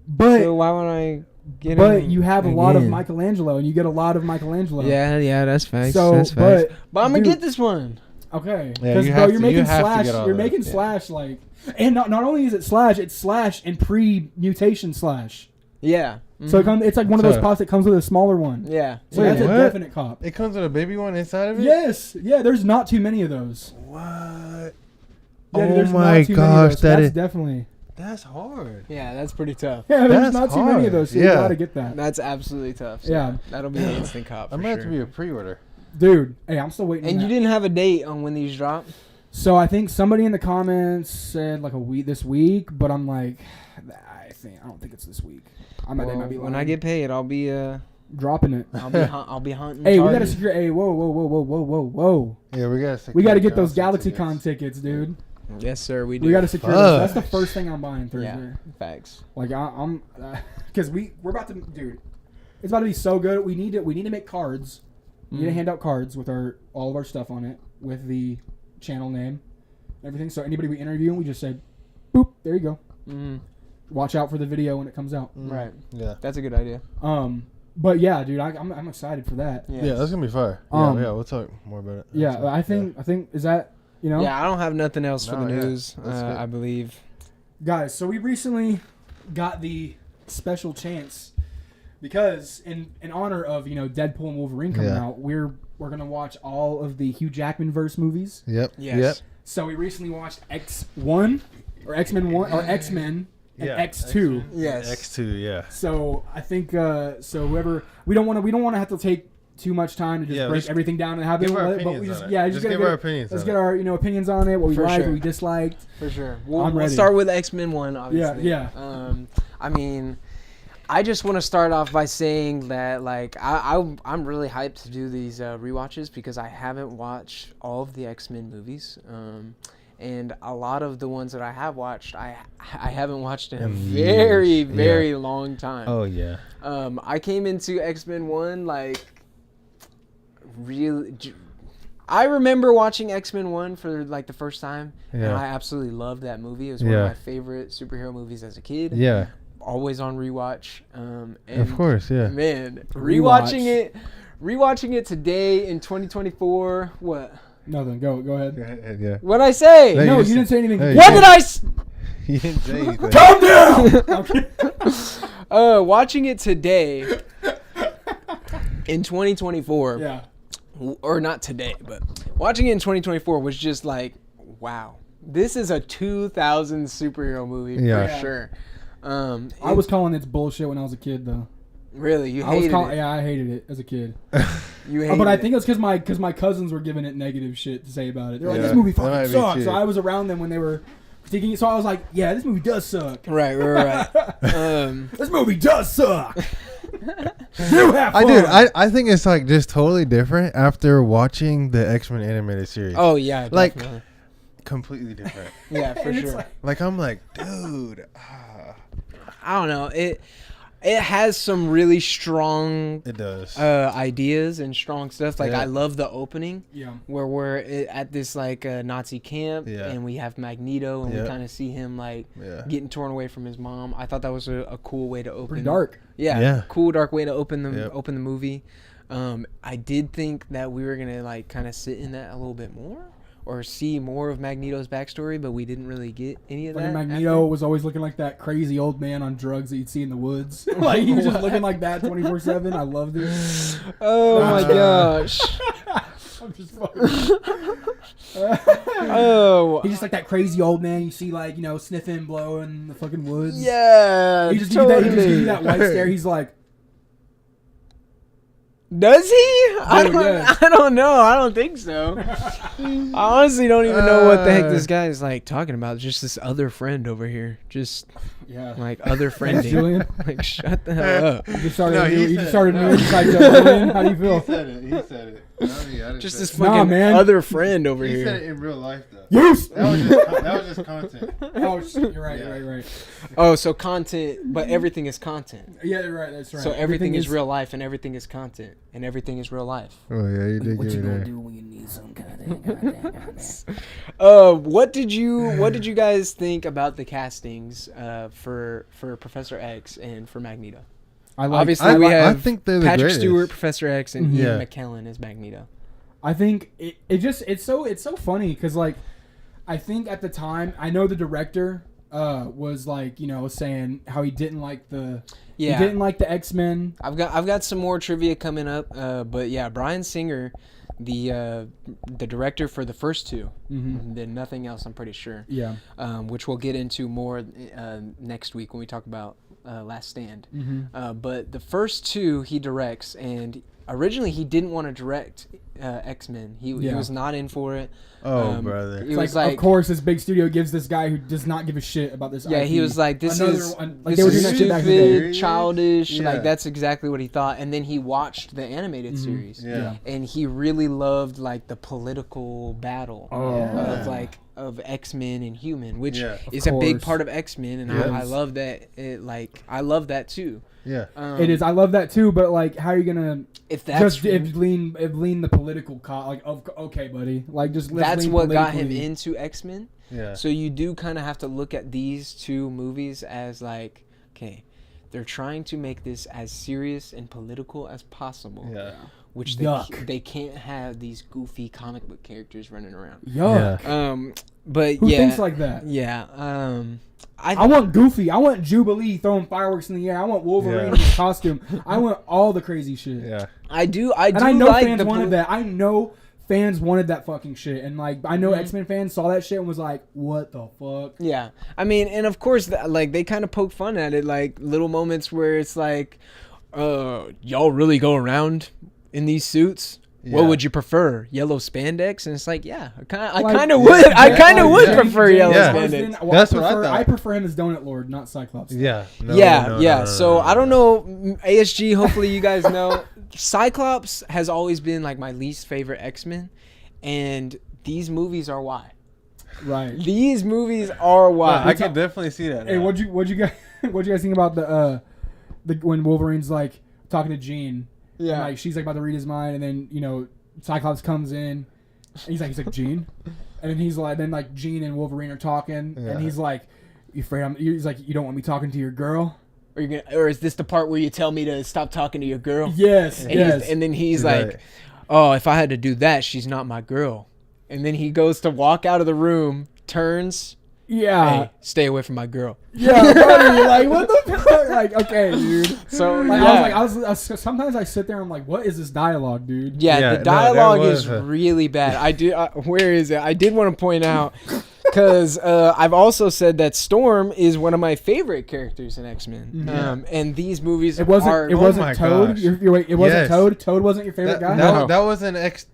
But so why would I get him? But you have a lot of Michelangelo, and you get a lot of Michelangelo. Yeah, that's facts. So, that's facts. But I'm going to dude, get this one. Okay. Because, you're making Slash. You're making Slash, like... And not only is it Slash, it's Slash and pre-mutation Slash. Yeah. Mm-hmm. So it's like one of those pops that comes with a smaller one. Yeah. So that's a definite cop. It comes with a baby one inside of it? Yes. Yeah, there's not too many of those. What? Yeah, oh my gosh, that's definitely... That's hard. Yeah, that's pretty tough. Yeah, there's not too many of those, so you gotta get that. That's absolutely tough. So yeah. That'll be an instant cop. I might have to be a pre-order. Dude, hey, I'm still waiting. And you didn't have a date on when these drop? So I think somebody in the comments said like this week, but I'm like, I don't think it's this week. When I get paid, I'll be dropping it. I'll be hunting. Hey, we gotta secure. Hey, whoa. Yeah, we gotta get those GalaxyCon tickets, dude. Yes, sir. We do. We gotta secure those. That's the first thing I'm buying Thursday. Yeah, facts. Like I'm, because we're about to, dude. It's about to be so good. We need to make cards. We need to hand out cards with all of our stuff on it with the channel name, everything. So anybody we interview, we just say, boop, there you go. Mm-hmm. Watch out for the video when it comes out. Right. Yeah. That's a good idea. But yeah, dude, I'm excited for that. Yeah, that's gonna be fire. Yeah, we'll talk more about it. Yeah, I think is that Yeah, I don't have nothing else for the news. I believe. Guys, so we recently got the special chance because in honor of Deadpool and Wolverine coming out, we're gonna watch all of the Hugh Jackman verse movies. Yep. Yes. Yep. So we recently watched X1 or X-Men 1 or X-Men. And X2. Yes. X2, yeah. So I think whoever we don't want to have to take too much time to just break everything down and have it. But we just give our opinions. Let's get our opinions on it. What we liked, what we disliked. For sure. We'll start with X-Men 1, obviously. Yeah. I mean, I just want to start off by saying that like I'm really hyped to do these rewatches because I haven't watched all of the X-Men movies. And a lot of the ones that I have watched, I haven't watched in a very long time. Oh, yeah. I came into X-Men 1, like, really... I remember watching X-Men 1 for, like, the first time, and I absolutely loved that movie. It was one of my favorite superhero movies as a kid. Yeah. Always on rewatch. And of course, yeah. Man, rewatching it today in 2024, what... Nothing. Go ahead. Yeah. What'd I say? No, you didn't say anything. Hey, what did I You didn't say anything. Calm down! Watching it today in 2024. Yeah. Or not today, but watching it in 2024 was just like, wow. This is a 2000 superhero movie for sure. I was calling it bullshit when I was a kid, though. Really? You hated it? Yeah, I hated it as a kid. You hated but I think it's because my cousins were giving it negative shit to say about it. They're like, this movie fucking sucks. So I was around them when they were critiquing it. So I was like, yeah, this movie does suck. Right. This movie does suck. You have fun. Dude, I think it's like just totally different after watching the X-Men animated series. Oh, yeah, definitely. Like, completely different. Yeah, for sure. Like, I'm like, dude. I don't know. It has some really strong. It does. Ideas and strong stuff. Like Yeah. I love the opening. Yeah. Where we're at this like Nazi camp, Yeah. and we have Magneto, and Yeah. we kind of see him like Yeah. getting torn away from his mom. I thought that was a cool way to open. Pretty dark. Yeah. Yeah. Cool dark way to open the Yep. open the movie. I did think that we were gonna like kind of sit in that a little bit more, or see more of Magneto's backstory, but we didn't really get any of Like that. Magneto was always looking like that crazy old man on drugs that you'd see in the woods. Like he was just looking like that 24/7. I loved it. Oh my gosh. I'm just fucking. Oh. He's just like that crazy old man you see, like, sniffing, blowing in the fucking woods. Yeah. He just totally. gives you that white stare. He's like, Does he? yes. I don't know. I don't think so. I honestly don't even know what the heck this guy is like talking about. Just this other friend over here. Just yeah. like other friending. Julian. Like shut the hell up. You just started, No, a new, he you just said started it. a new inside joke. Julian. How do you feel? He said it. No, I didn't Just say this it. fucking man. other friend over He here. said it in real life though. Yes. That was just content. Oh, shit, you're right. Yeah. You're right. Oh, so content, but everything is content. Yeah, you're right. That's right. So everything is real life, and everything is content, and everything is real life. Oh yeah, you did What get you me gonna there. do when you need some content? What did you guys think about the castings for Professor X and for Magneto? Obviously, we have I think they're the Patrick greatest. Stewart, Professor X, and Ian Yeah. McKellen as Magneto. I think it's so funny because, like, I think at the time, I know the director was like, saying how he didn't like the X-Men. I've got some more trivia coming up, but yeah, Bryan Singer, the director for the first two, then nothing else. I'm pretty sure. Yeah. Which we'll get into more next week when we talk about Last Stand. But the first two he directs, and originally he didn't want to direct X-Men. He was not in for it. Oh, brother. It was like, of course, this big studio gives this guy who does not give a shit about this. yeah, IP he was like, this is they were doing that shit back in the day. stupid, childish. Yeah. Like, that's exactly what he thought. And then he watched the animated series. Yeah. And he really loved, like, the political battle of X-Men and Human, which is a big course. part of X-Men. And I love that. I love that, too. Yeah. It is. I love that too, but like, how are you gonna If that's lean the political okay, buddy? Like, just that's lean what got him politically. into X-Men. Yeah. So you do kind of have to look at these two movies as like, okay, they're trying to make this as serious and political as possible. Yeah. Which they can't have these goofy comic book characters running around. Yuck. But Who yeah, thinks like that? Yeah. I want Goofy. I want Jubilee throwing fireworks in the air. I want Wolverine in his costume. I want all the crazy shit. Yeah. I do. And I know like fans the wanted that. I know fans wanted that fucking shit. And like, I know X-Men fans saw that shit and was like, what the fuck? Yeah. I mean, and of course, like, they kind of poke fun at it. Like, little moments where it's like, y'all really go around in these suits? Yeah. What would you prefer? Yellow spandex? And it's like, yeah, I Like, kind of would. I kind of would prefer yellow Yeah. spandex. Well, That's what I thought. I prefer him as Donut Lord, not Cyclops. Yeah. No, so I don't know, ASG, hopefully you guys know, Cyclops has always been like my least favorite X-Men, and these movies are why. Right. These movies are why. I can definitely see that. Hey, now. what'd you guys think about the when Wolverine's like talking to Jean? Yeah. And, like, she's like about to read his mind, and then Cyclops comes in, and he's like Jean, and then he's like Jean and Wolverine are talking, and he's like, "You afraid he's like, you don't want me talking to your girl? Or is this the part where you tell me to stop talking to your girl? Yes, And yes. and then he's like, oh, if I had to do that, she's not my girl. And then he goes to walk out of the room, turns, Yeah. hey, stay away from my girl. Yeah, buddy, like, what the fuck? Like, okay, dude. So, Like, yeah. I was sometimes I sit there and I'm like, what is this dialogue, dude? Yeah, Yeah, the no, dialogue there is was really bad. I do. Where is it? I did want to point out because I've also said that Storm is one of my favorite characters in X-Men. And these movies It wasn't. are. It wasn't my Toad. gosh. Wait, it wasn't Yes. Toad. Toad wasn't your favorite guy. No. That was an X.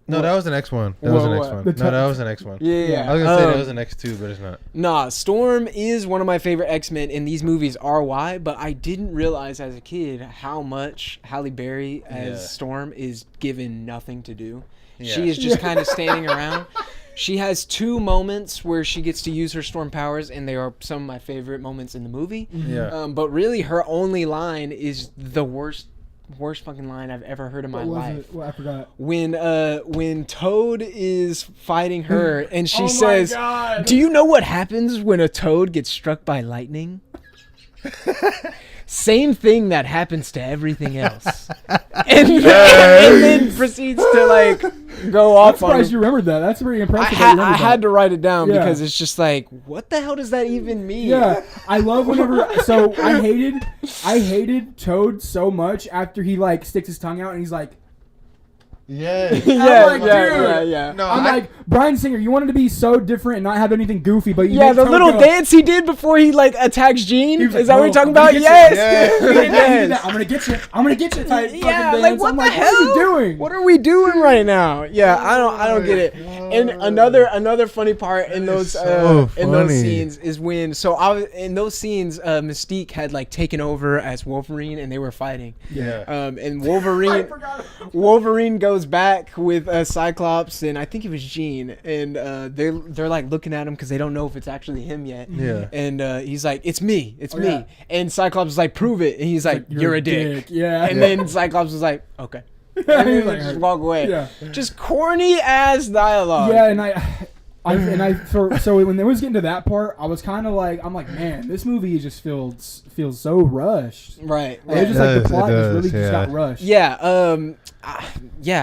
No, that was an X1. That was an What? X1. The No, that was an X1. Yeah. I was gonna say that was an X2, but it's not. Nah, Storm is one of my favorite X-Men, and these movies are why. But I didn't realize as a kid how much Halle Berry as Storm is given nothing to do. Yeah. She is just kind of standing around. She has 2 moments where she gets to use her storm powers, and they are some of my favorite moments in the movie. Yeah. But really, her only line is the worst fucking line I've ever heard in my life. Well, I forgot. When Toad is fighting her, and she says, "Do you know what happens when a toad gets struck by lightning?" Same thing that happens to everything else. and then proceeds to like go off. I'm surprised you remembered that. That's pretty impressive. I had to write it down because it's just like, what the hell does that even mean? Yeah, I love whenever. So I hated Toad so much after he like sticks his tongue out and he's like. Yes. Yeah. No, I'm like, Bryan Singer, you wanted to be so different and not have anything goofy, but you the little dance he did before he like attacks Gene. Is that what you're talking about? Yes. I'm gonna get you. Type like what the hell? What are you doing? What are we doing right now? Yeah, I don't get it. And another funny part in those scenes is when in those scenes Mystique had like taken over as Wolverine and they were fighting. Yeah. And Wolverine goes back with Cyclops and I think it was Jean, and they're like looking at him because they don't know if it's actually him yet. Yeah. And he's like, "It's me, me." Yeah. And Cyclops is like, "Prove it." And he's like, "You're a dick." Yeah. And then Cyclops was like, "Okay." And then like, just walk away. Yeah. Just corny ass dialogue. Yeah, so when they was getting to that part, I was kind of like, man, this movie just feels so rushed. Right. It's just like the plot just got rushed. Yeah.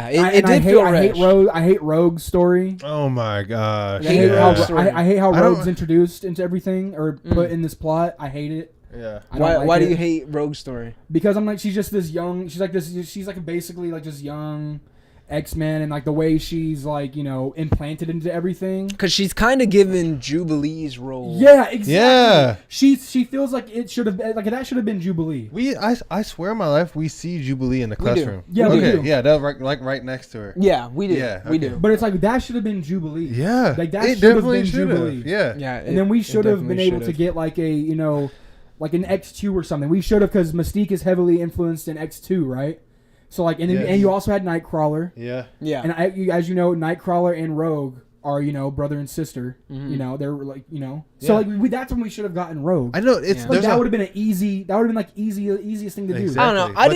It did feel rushed. I hate Rogue's story. Oh my gosh. I hate how Rogue's introduced into everything or put in this plot. I hate it. Yeah. Why do you hate Rogue's story? Because I'm like, she's just this young. She's like basically like just young X-Men, and like the way she's like, implanted into everything. Because she's kind of given Jubilee's role. Yeah, exactly. Yeah. She feels like it should have been that should have been Jubilee. I swear on my life we see Jubilee in the classroom. Yeah, we do. Yeah, that right next to her. Yeah, we do. Yeah, we do. But it's like that should have been Jubilee. Yeah, like that should have been Jubilee. Yeah, and then we should have been able to get like a like an X2 or something. We should have, because Mystique is heavily influenced in X2, right? So like, and you also had Nightcrawler. Yeah. And as you know, Nightcrawler and Rogue are brother and sister. Mm-hmm. They're like So like that's when we should have gotten Rogue. I know it's like that would have been easiest thing to do. I don't know. I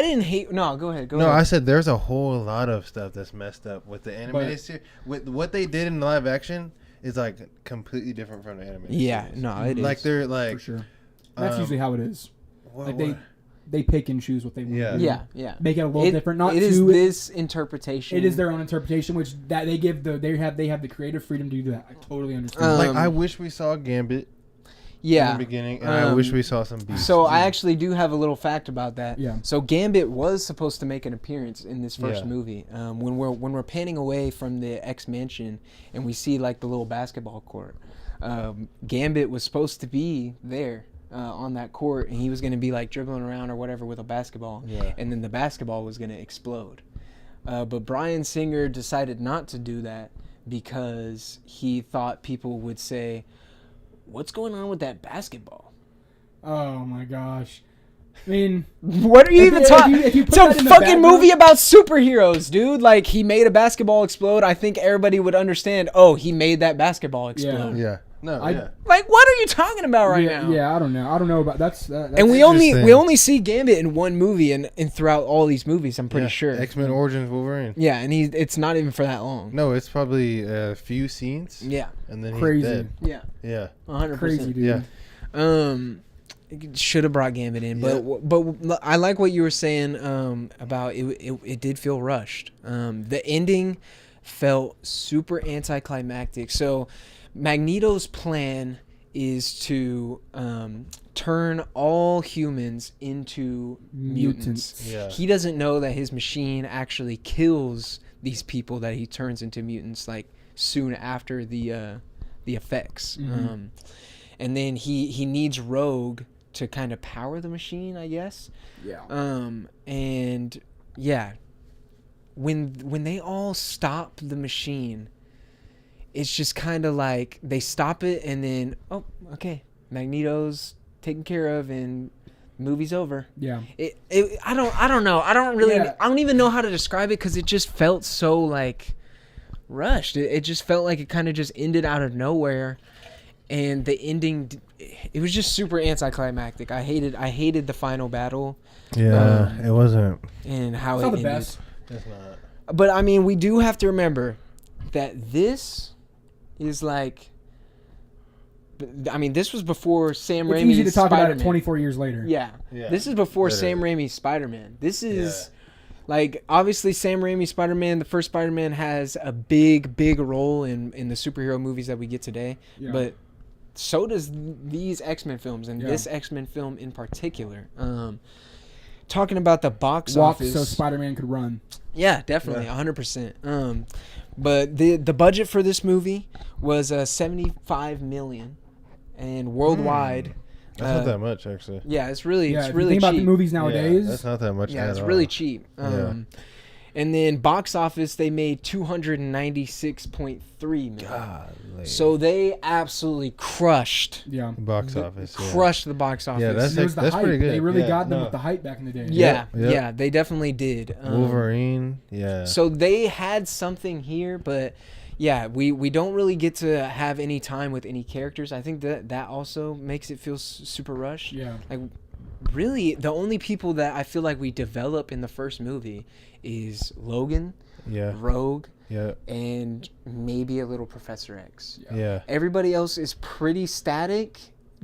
didn't hate. No, go ahead. No, I said there's a whole lot of stuff that's messed up with the animated series. With what they did in live action is like completely different from the animated series. Yeah, no, it is. Like they're like for sure. That's usually how it is. They pick and choose what they want. Yeah. Make it a little different. It is this interpretation. It is their own interpretation, which that they have the creative freedom to do that. I totally understand. I wish we saw Gambit. Yeah. In the beginning, and I wish we saw some beasts. So I actually do have a little fact about that. Yeah. So Gambit was supposed to make an appearance in this first movie. When we're panning away from the X Mansion and we see like the little basketball court, Gambit was supposed to be there. On that court, and he was going to be like dribbling around or whatever with a basketball, and then the basketball was going to explode. But Bryan Singer decided not to do that because he thought people would say, "What's going on with that basketball?" Oh my gosh. I mean, what are you even talking? It's a fucking movie about superheroes, dude. Like, he made a basketball explode. I think everybody would understand. Oh, he made that basketball explode. Yeah. No. Like, what are you talking about right now? Yeah, I don't know. I don't know about that's and we only see Gambit in one movie and throughout all these movies. I'm pretty sure. X-Men Origins Wolverine. Yeah, and it's not even for that long. No, it's probably a few scenes. Yeah. And then crazy. He's dead. Yeah. Yeah. 100%. Crazy, dude. Yeah. Should have brought Gambit in, but I like what you were saying about it did feel rushed. The ending felt super anticlimactic. So Magneto's plan is to turn all humans into mutants. Yeah. He doesn't know that his machine actually kills these people that he turns into mutants like soon after the effects. Mm-hmm. And then he needs Rogue to kind of power the machine, I guess. Yeah. And yeah, when they all stop the machine, it's just kind of like they stop it and then okay, Magneto's taken care of and movie's over. Yeah. I don't know. I don't even know how to describe it because it just felt so like rushed. It just felt like it kind of just ended out of nowhere, and the ending, it was just super anticlimactic. I hated the final battle. Yeah, it wasn't. And how it's it not the ended. best. It's not. But I mean, we do have to remember that this is like. I mean, this was before Sam Raimi's It's easy to talk Spider-Man. about it 24 years later. Yeah. This is before Sam Raimi's Spider-Man. This is, like, obviously Sam Raimi's Spider-Man, the first Spider-Man has a big role in the superhero movies that we get today. Yeah. But so does these X-Men films, and this X-Men film in particular. Talking about the box office. So Spider-Man could run. Yeah, definitely, 100%. But the budget for this movie was $75 million. And worldwide, that's not that much, actually. Yeah, it's really cheap. Think about the movies nowadays. That's not that much. Yeah, it's really cheap. And then box office, they made $296.3 million. Golly. So they absolutely crushed. Yeah. Box office. Crushed the box office. Yeah, that's pretty good. They really got them with the hype back in the day. Yeah, they definitely did. Wolverine. Yeah. So they had something here, but. Yeah, we don't really get to have any time with any characters. I think that also makes it feel super rushed. Yeah. Like, really, the only people that I feel like we develop in the first movie is Logan, Rogue, and maybe a little Professor X. Yeah. Everybody else is pretty static,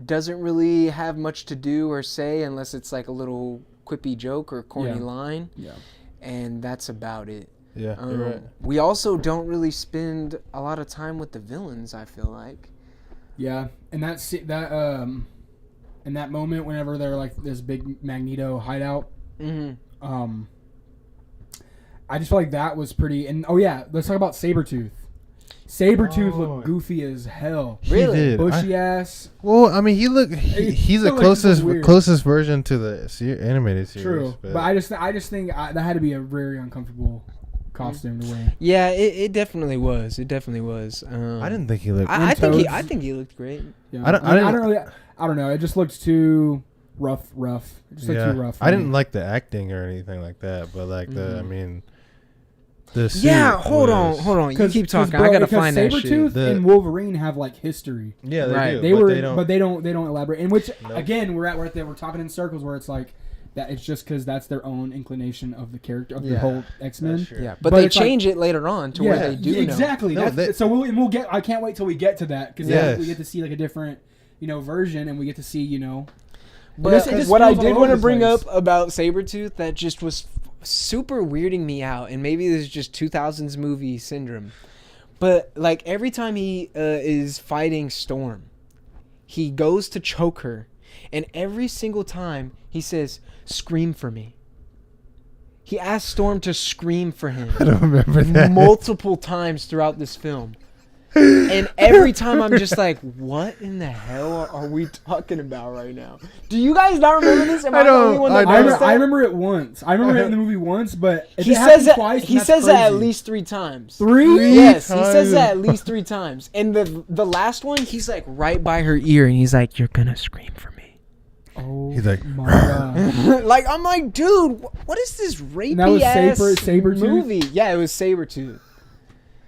doesn't really have much to do or say unless it's like a little quippy joke or corny line. Yeah. And that's about it. Yeah, you're right. We also don't really spend a lot of time with the villains, I feel like. Yeah, and in that moment whenever they're like this big Magneto hideout, I just feel like that was pretty. And let's talk about Sabretooth. Sabretooth looked goofy as hell. Really? Bushy ass. Well, I mean, he's the closest version to the animated series. True, but I just think that had to be a very uncomfortable costume to wear. Yeah, it definitely was. It definitely was. I didn't think he looked. I think he looked great. Yeah. I don't know. It just looks too rough. It just looks too rough. I didn't like the acting or anything like that, but like the suit hold on. You keep talking. I gotta find that shit. Sabretooth and Wolverine have like history. Yeah, they do. But they don't elaborate. In which again we're talking in circles where it's like. That it's just because that's their own inclination of the character of the whole X-Men. Yeah, but they change it later on to where they do exactly. know. So we'll get. I can't wait till we get to that because we get to see like a different, version, and we get to see, But what I did want to bring up about Sabretooth that just was super weirding me out, and maybe this is just 2000s movie syndrome, but like every time he is fighting Storm, he goes to choke her, and every single time he says, "Scream for me." He asked Storm to scream for him. I don't remember that. Multiple times throughout this film. And every time I'm just like, what in the hell are we talking about right now? Do you guys not remember this? Am I the only one that I remember it once. I remember it in the movie once, but if he says that twice, he says that at least 3 times. 3? Yes, he says that at least 3 times. And the last one, he's like right by her ear, and he's like, "You're gonna scream for me." Oh, he's like, my God. Like, I'm like, dude, what is this rapey ass Sabretooth movie? Yeah, it was Sabretooth.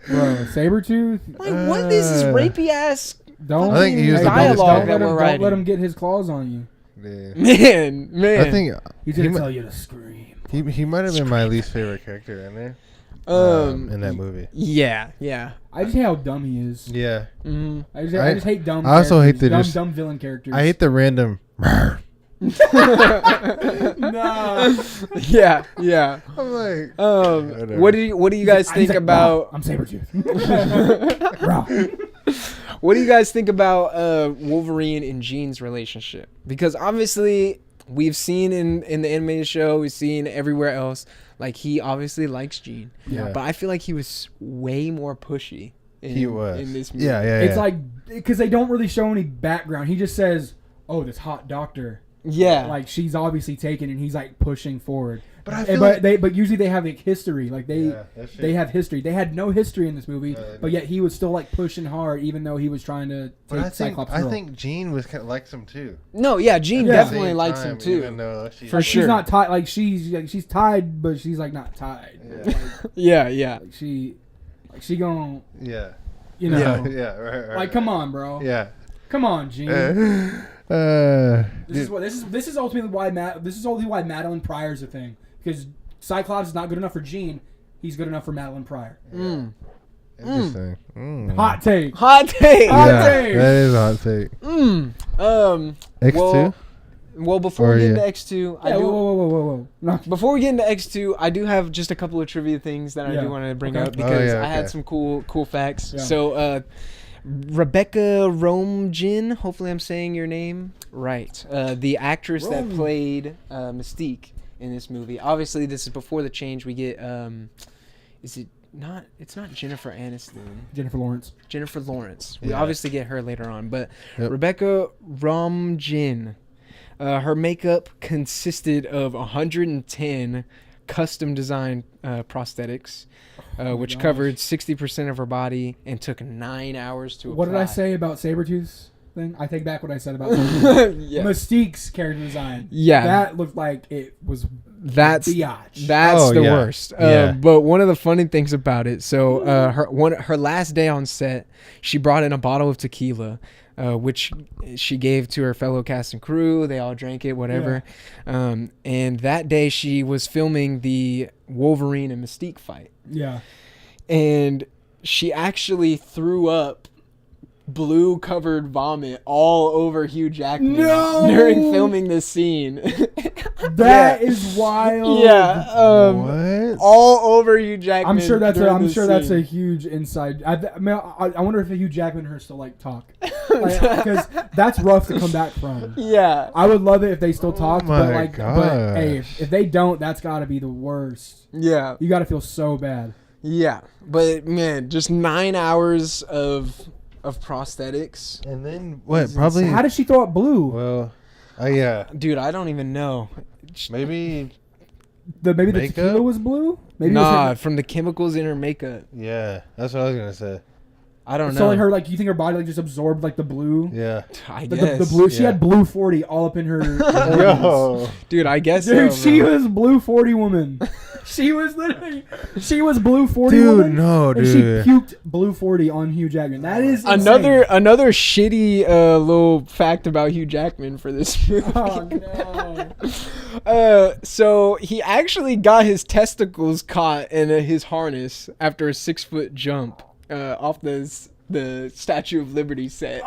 Bro, Sabretooth? Like, what is this rapey ass dialogue that we're writing? Don't let him get his claws on you. Man. I think he's going to tell you to scream. He might have been my least favorite character in there. In that movie. Yeah. I just hate how dumb he is. Yeah. Mm-hmm. I just hate dumb I also hate the dumb villain characters. I hate the random no. Yeah. I'm like, what do you guys think about? I'm Sabretooth. What do you guys think about Wolverine and Jean's relationship? Because obviously we've seen in the animated show, we've seen everywhere else, like he obviously likes Jean. Yeah. But I feel like he was way more pushy. In this movie. Yeah. It's like because they don't really show any background. He just says, "Oh, this hot doctor." Yeah, like she's obviously taken, and he's like pushing forward. But I feel but usually they have like history. Like they have history. They had no history in this movie, but yet he was still like pushing hard, even though he was trying to take Cyclops. I think Jean was kind of likes him too. No, yeah, Jean definitely likes him too. For sure, she's not tied. Like she's tied, but she's like not tied. Yeah. Like, Like she gonna. Yeah. You know. Yeah. Right. Like, come on, bro. Yeah. Come on, Gene. This is ultimately why Madeline Pryor's a thing, because Cyclops is not good enough for Gene. He's good enough for Madeline Pryor. Interesting. Hot take. Hot take. That is a hot take. X2. Well, before we get into X2, whoa. No. Before we get into X2, I do have just a couple of trivia things that I do want to bring up because I had some cool facts. Yeah. So, Rebecca Romijn, hopefully I'm saying your name right. The actress that played Mystique in this movie. Obviously, this is before the change. We get, is it not? It's not Jennifer Aniston. Jennifer Lawrence. We obviously get her later on, but Rebecca Romijn. Her makeup consisted of 110 custom designed prosthetics, which covered 60% of her body and took 9 hours to apply. What did I say about Sabretooth's thing? I take back what I said about Mystique's character design. Yeah. That looked like it was biatch. That's the worst. But one of the funny things about it, so her last day on set, she brought in a bottle of tequila, which she gave to her fellow cast and crew. They all drank it, whatever. Yeah. And that day she was filming the Wolverine and Mystique fight. Yeah. And she actually threw up blue covered vomit all over Hugh Jackman during filming this scene. That is wild. Yeah. What? All over Hugh Jackman. I'm sure that's a huge inside. I wonder if Hugh Jackman and her still like talk, because that's rough to come back from. Yeah. I would love it if they still talked, but hey, if they don't, that's got to be the worst. Yeah. You got to feel so bad. Yeah, but man, just 9 hours of prosthetics. And then what? Probably. How did she throw up blue? Well, yeah. Dude, I don't even know. Maybe the tequila was blue? Maybe from the chemicals in her makeup. Yeah, that's what I was gonna say. I don't know. So like her, like, you think her body like just absorbed like the blue? Yeah, I guess. The blue. She had blue 40 all up in her. Yo, dude, I guess. Dude, she was blue 40 woman. She was blue 40 dude, woman. No, dude. And she puked blue 40 on Hugh Jackman. That is insane. Another shitty little fact about Hugh Jackman for this movie. Oh no. So he actually got his testicles caught in his harness after a 6-foot jump off the Statue of Liberty set.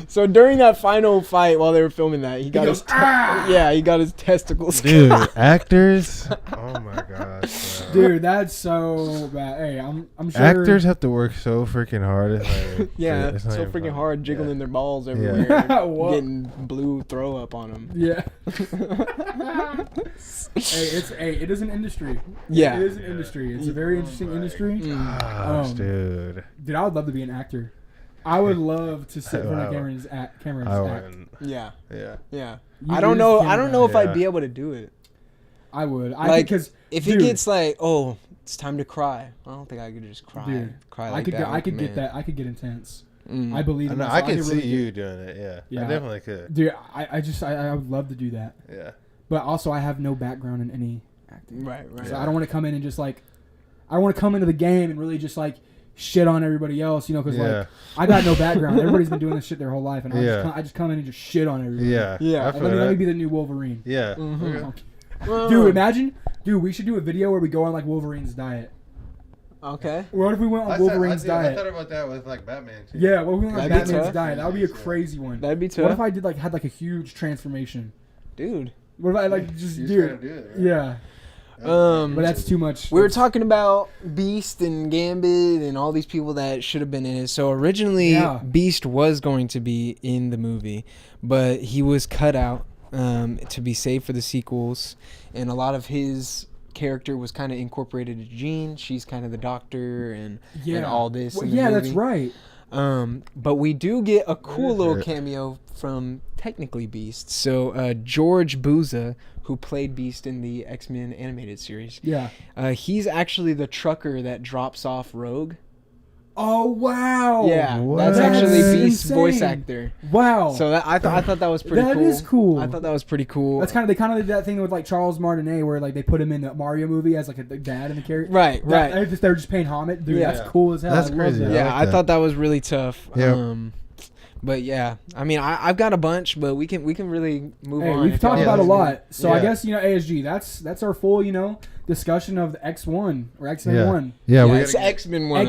So during that final fight, while they were filming that, he got his testicles. Dude, actors. Oh my gosh, bro. Dude, that's so bad. Hey, I'm sure actors have to work so freaking hard. It's so freaking fun. Hard, jiggling their balls everywhere, getting blue throw up on them. Yeah. It is an industry. Yeah, it is an industry. It's a very interesting industry. Gosh, dude, I would love to be an actor. I would love to sit in front of cameras act. Yeah. I don't know if I'd be able to do it. I would. Because if it gets like, oh, it's time to cry, I don't think I could just cry. Dude, cry like that. I could get that. I could get intense. I believe in I can see you doing it. Yeah, I definitely could. Dude, I would love to do that. Yeah. But also, I have no background in any acting. Right. So I don't want to come in and just like, I want to come into the game and really just like shit on everybody else, because like I got no background. Everybody's been doing this shit their whole life, and I just come in and just shit on everybody. Yeah. Like, let me be the new Wolverine. Yeah. Mm-hmm. Dude, imagine, we should do a video where we go on like Wolverine's diet. Okay. What if we went on Wolverine's diet? I thought about that with like Batman too. Yeah, what if we went on Batman's diet? That would be a crazy one. That'd be tough. What if I had like a huge transformation? Dude. What if I like just do it? Right? Yeah. But that's too much. We were talking about Beast and Gambit and all these people that should have been in it. So originally, Beast was going to be in the movie, but he was cut out to be saved for the sequels, and a lot of his character was kind of incorporated to Jean. She's kind of the doctor and all this. Well, yeah, that's right. But we do get a cool little cameo from technically Beast. So George Booza, who played Beast in the X-Men animated series, he's actually the trucker that drops off Rogue Oh wow! Yeah, What? that's actually That's Beast's insane. voice actor. Wow. So I thought that was pretty cool. That is cool. I thought that was pretty cool. That's kind of did that thing with like Charles Martinet where like they put him in the Mario movie as like the dad in the character. Right. They're just paying homage. Dude, Yeah. that's cool as hell. That's I love crazy. that. Yeah, like I that. thought that was really tough. Yeah. But yeah, I mean, I've got a bunch, but we can really move on. We've talked about a lot, so I Yeah. guess ASG. That's our full discussion of the X1 or X-Men 1. Yeah, Yeah, it's X-Men 1.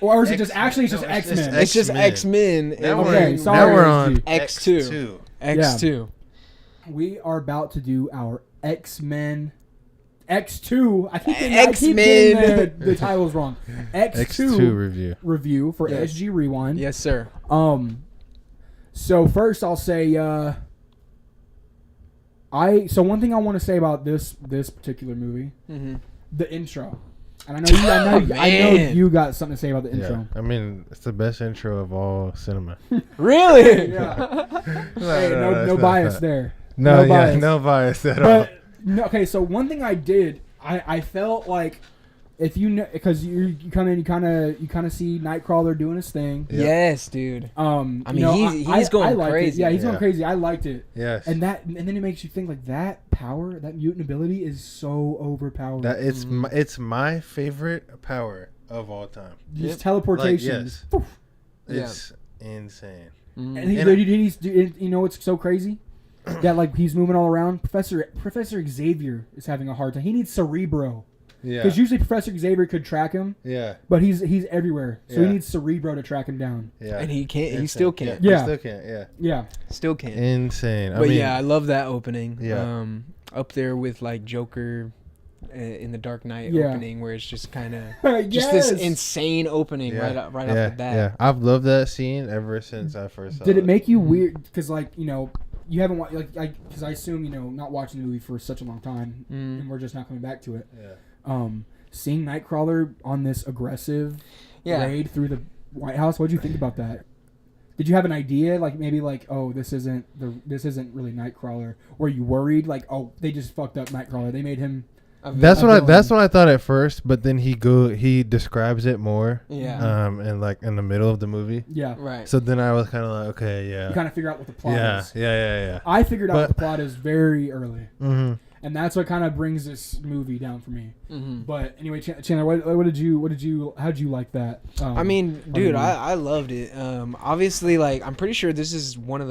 Or is it just actually just X-Men? It's just X-Men. Now we're on X2. X2. We are about to do our X-Men X2. I keep getting the titles wrong. X2 review for ASG Rewind. Yes, sir. So first I'll say one thing I want to say about this particular movie, the intro. And I know you got something to say about the intro. I mean, it's the best intro of all cinema. Really? Yeah. No bias there. No bias at all. Okay, so one thing I did, I felt like if you know, because you kind of see Nightcrawler doing his thing. Yep. Yes, dude. I mean, he's going crazy. Yeah, he's going crazy. I liked it. Yes. And then it makes you think like that power, that mutant ability is so overpowered. That it's my favorite power of all time. Just teleportation. Like, yes. It's insane. And he's you know what's so crazy? That like he's moving all around. Professor Xavier is having a hard time. He needs Cerebro. Yeah. Because usually Professor Xavier could track him. Yeah. But he's everywhere, so he needs Cerebro to track him down. Yeah. And he can't. He still can't. Yeah. He still can't. Yeah. Yeah. Still can't. Insane. But I love that opening. Yeah. Up there with like Joker in the Dark Knight opening, where it's just kind of just this insane opening right off the bat. Yeah. I've loved that scene ever since I first saw it. Did it make you weird? Because you haven't watched because I assume not watching the movie for such a long time, and we're just not coming back to it. Yeah. Seeing Nightcrawler on this aggressive raid through the White House, what did you think about that? Did you have an idea, this isn't really Nightcrawler? Were you worried, they just fucked up Nightcrawler? They made him. That's what I thought at first, but then he describes it more. Yeah. And like in the middle of the movie. Yeah. Right. So then I was kind of like, okay, yeah. You kind of figure out what the plot is. Yeah. I figured out what the plot is very early. Mm-hmm. And that's what kind of brings this movie down for me. Mm-hmm. But anyway, Chandler, how'd you like that? I mean, dude, I loved it. Obviously, I'm pretty sure this is one of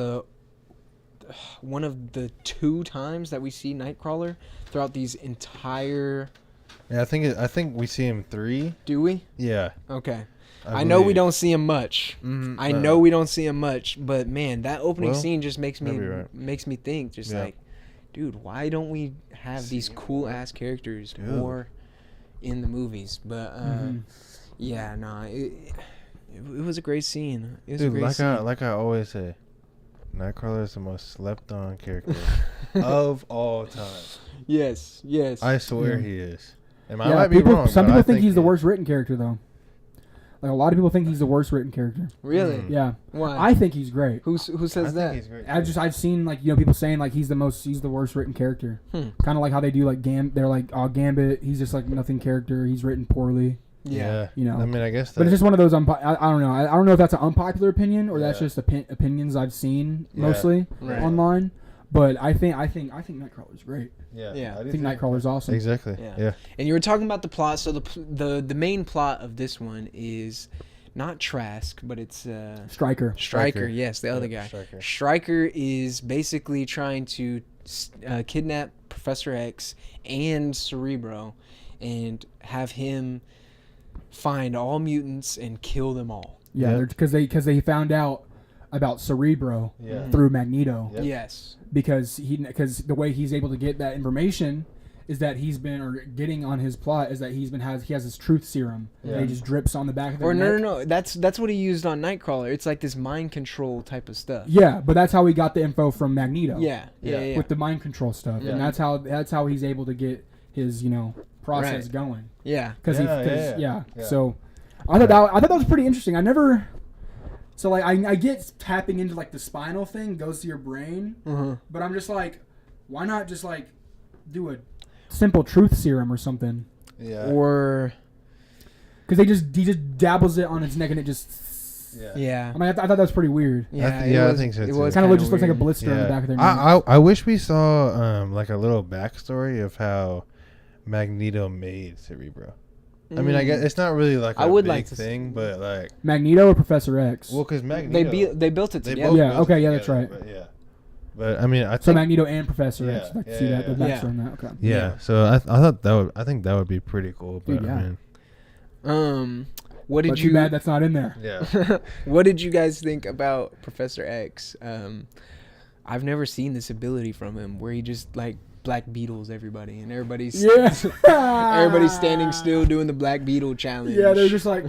the 2 times that we see Nightcrawler throughout these entire. Yeah, I think we see him 3. Do we? Yeah. Okay. I know we don't see him much. Mm-hmm. I know we don't see him much, but man, that opening scene just makes me think, dude, why don't we have these cool ass characters more in the movies? But it was a great scene. It was a great scene. Like I always say, Nightcrawler is the most slept on character of all time. Yes. I swear he is. I Yeah, might be wrong. Some people think he's the worst written character, though. Like, a lot of people think he's the worst written character. Really? Yeah. Why? I think he's great. Who says that? He's great. I've seen people saying he's the worst written character. Kind of like how they do they're like, oh, Gambit, he's just like nothing character. He's written poorly. Yeah. I mean, I guess. But it's just one of those. I don't know. I don't know if that's an unpopular opinion or that's just opinions I've seen mostly online. But I think Nightcrawler's great. Yeah. I think Nightcrawler's awesome. Exactly. Yeah. And you were talking about the plot. So the main plot of this one is not Trask, but it's Stryker. Yes, the other guy. Stryker is basically trying to kidnap Professor X and Cerebro, and have him find all mutants and kill them all. Yeah, because they found out about Cerebro through Magneto. Yep. Yes. Because the way he's able to get that information is that getting on his plot is that he has his truth serum. Yeah. He just drips on the back of their neck. No. That's what he used on Nightcrawler. It's like this mind control type of stuff. Yeah, but that's how he got the info from Magneto. Yeah. With the mind control stuff, and that's how he's able to get his process going. Yeah. So I thought that was pretty interesting. I never. So I get tapping into the spinal thing goes to your brain, but I'm just like, why not just do a simple truth serum or something? Yeah. Or because he just dabbles it on its neck and it just. Yeah. I mean, I thought that was pretty weird. Yeah, I think so too. It was kind of just looks like a blister on the back of their neck. I wish we saw like a little backstory of how Magneto made Cerebro. I mean, I guess it's not really like a big thing, but like Magneto or Professor X. Well, because Magneto they built it together. Yeah. Okay. Yeah, that's right. But I mean, I think so Magneto and Professor X. I see that. The backstory on that. Okay. Yeah. So I thought that would. I think that would be pretty cool. But Dude, I mean, what did you? Too bad that's not in there. Yeah. What did you guys think about Professor X? I've never seen this ability from him where he just like Black Beetles everybody and everybody's everybody's standing still doing the Black Beetle challenge. Yeah, they're just like.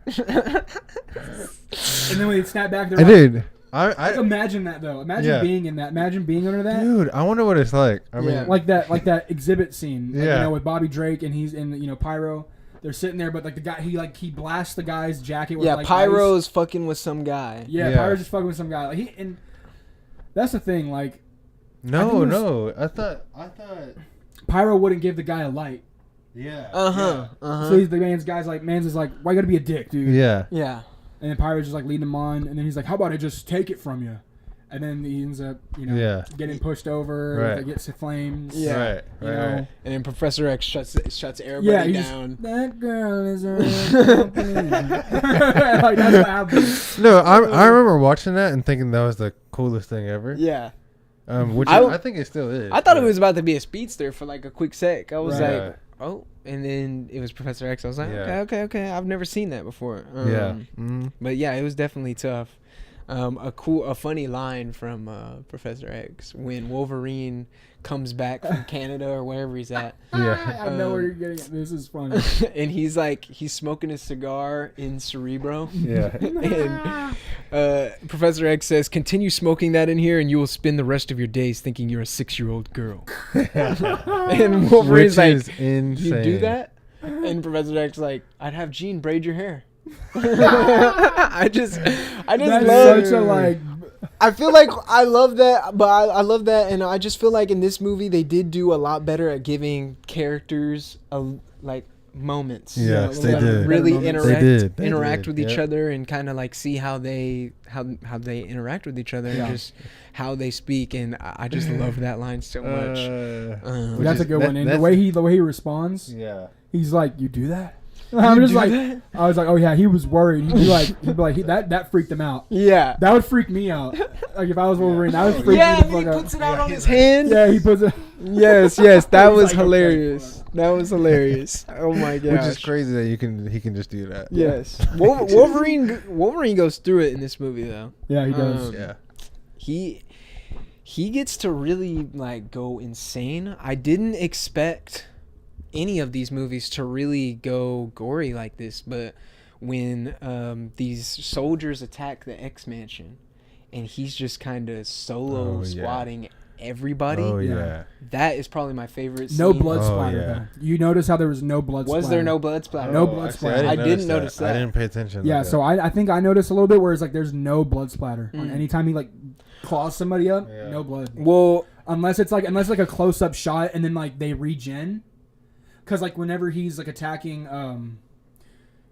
And then when they snap back, they're like, I imagine that though. Imagine being in that. Imagine being under that. Dude, I wonder what it's like. I mean, like that exhibit scene. Like, with Bobby Drake and he's in Pyro. They're sitting there, but like the guy, he blasts the guy's jacket. With, like, Pyro's ice. Fucking with some guy. Yeah, Pyro's just fucking with some guy. Like and that's the thing. Like, no, I thought Pyro wouldn't give the guy a light. Yeah. So he's the man's is like, why you gotta be a dick, dude? Yeah. Yeah. And then Pyro's just like leading him on, and then he's like, how about I just take it from you? And then he ends up, getting pushed over. Right. They get to flames. Yeah. Right. And then Professor X shuts everybody down. That girl is a company. Like, that's what happened. No, I remember watching that and thinking that was the coolest thing ever. Yeah. Which I think it still is. I thought it was about to be a speedster for like a quick sec. I was like, oh, and then it was Professor X. I was like, okay. I've never seen that before. But yeah, it was definitely tough. A funny line from Professor X when Wolverine comes back from Canada or wherever he's at. I know where you're getting at. This is funny. And he's smoking a cigar in Cerebro. Yeah. And Professor X says, "Continue smoking that in here, and you will spend the rest of your days thinking you're a 6-year-old girl." And Wolverine's like, insane. "You do that?" And Professor X like, "I'd have Jean braid your hair." I just love such a like. I feel like I love that, but I love that, and I just feel like in this movie they did do a lot better at giving characters like moments. Yes, they did. Really They interact did. with each other and kind of like see how they interact with each other and just how they speak, and I just love that line so much. That's a good one. And the way he responds, he's like, "You do that." I'm just like, I was like, oh yeah, he was worried. He'd be like, that freaked him out. Yeah, that would freak me out. Like if I was Wolverine, that would freak me the fuck out. Yeah, he puts it out on his hand. Yeah, he puts it. Yes, that was hilarious. That was hilarious. Oh my gosh. Which is crazy that he can just do that. Yes. Wolverine goes through it in this movie though. Yeah, he does. He gets to really like go insane. I didn't expect any of these movies to really go gory like this, but when these soldiers attack the X Mansion and he's just kind of solo squatting everybody, that is probably my favorite scene. No blood splatter though. You notice how there was no blood splatter? Was there no blood splatter? No blood splatter. I didn't notice that. I didn't pay attention. Yeah, so I think I noticed a little bit where it's like there's no blood splatter on anytime he like claws somebody up. No blood. Well, unless it's like a close up shot and then like they regen. Because, like, whenever he's, like, attacking,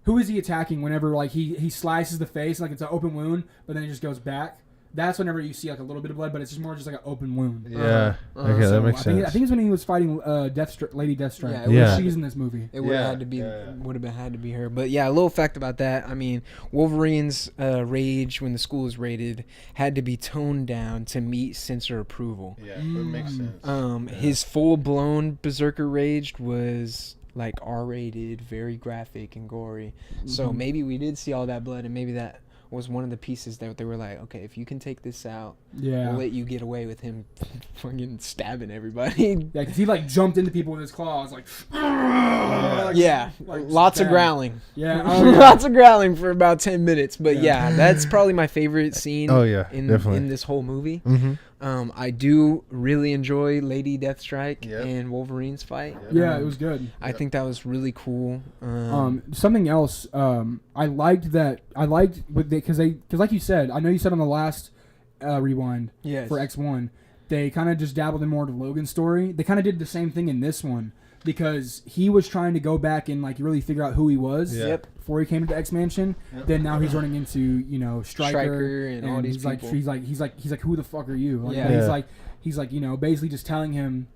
who is he attacking whenever, like, he slices the face, like, it's an open wound, but then it just goes back? That's whenever you see, like, a little bit of blood, but it's just more just, like, an open wound. Yeah. Okay, that makes sense. I think it's when he was fighting Lady Deathstrike. Yeah, she's in this movie. It would have had to be had to be her. But, yeah, a little fact about that. I mean, Wolverine's rage when the school was raided had to be toned down to meet censor approval. Yeah, that makes sense. His full-blown Berserker rage was like R-rated, very graphic and gory. So maybe we did see all that blood, and maybe that was one of the pieces that they were like, okay, if you can take this out, we'll let you get away with him fucking stabbing everybody. Yeah, because he like jumped into people with his claws, like lots of growling. Yeah, lots of growling for about 10 minutes. But that's probably my favorite scene. In this whole movie. I do really enjoy Lady Deathstrike and Wolverine's fight. Yeah, it was good. I think that was really cool. Something else I liked because like you said, I know you said on the last rewind for X1, they kind of just dabbled in more of the Logan story. They kind of did the same thing in this one. because he was trying to go back and like really figure out who he was before he came to X Mansion. Then now he's running into Stryker and all these people. He's like who the fuck are you? Like, he's like basically just telling him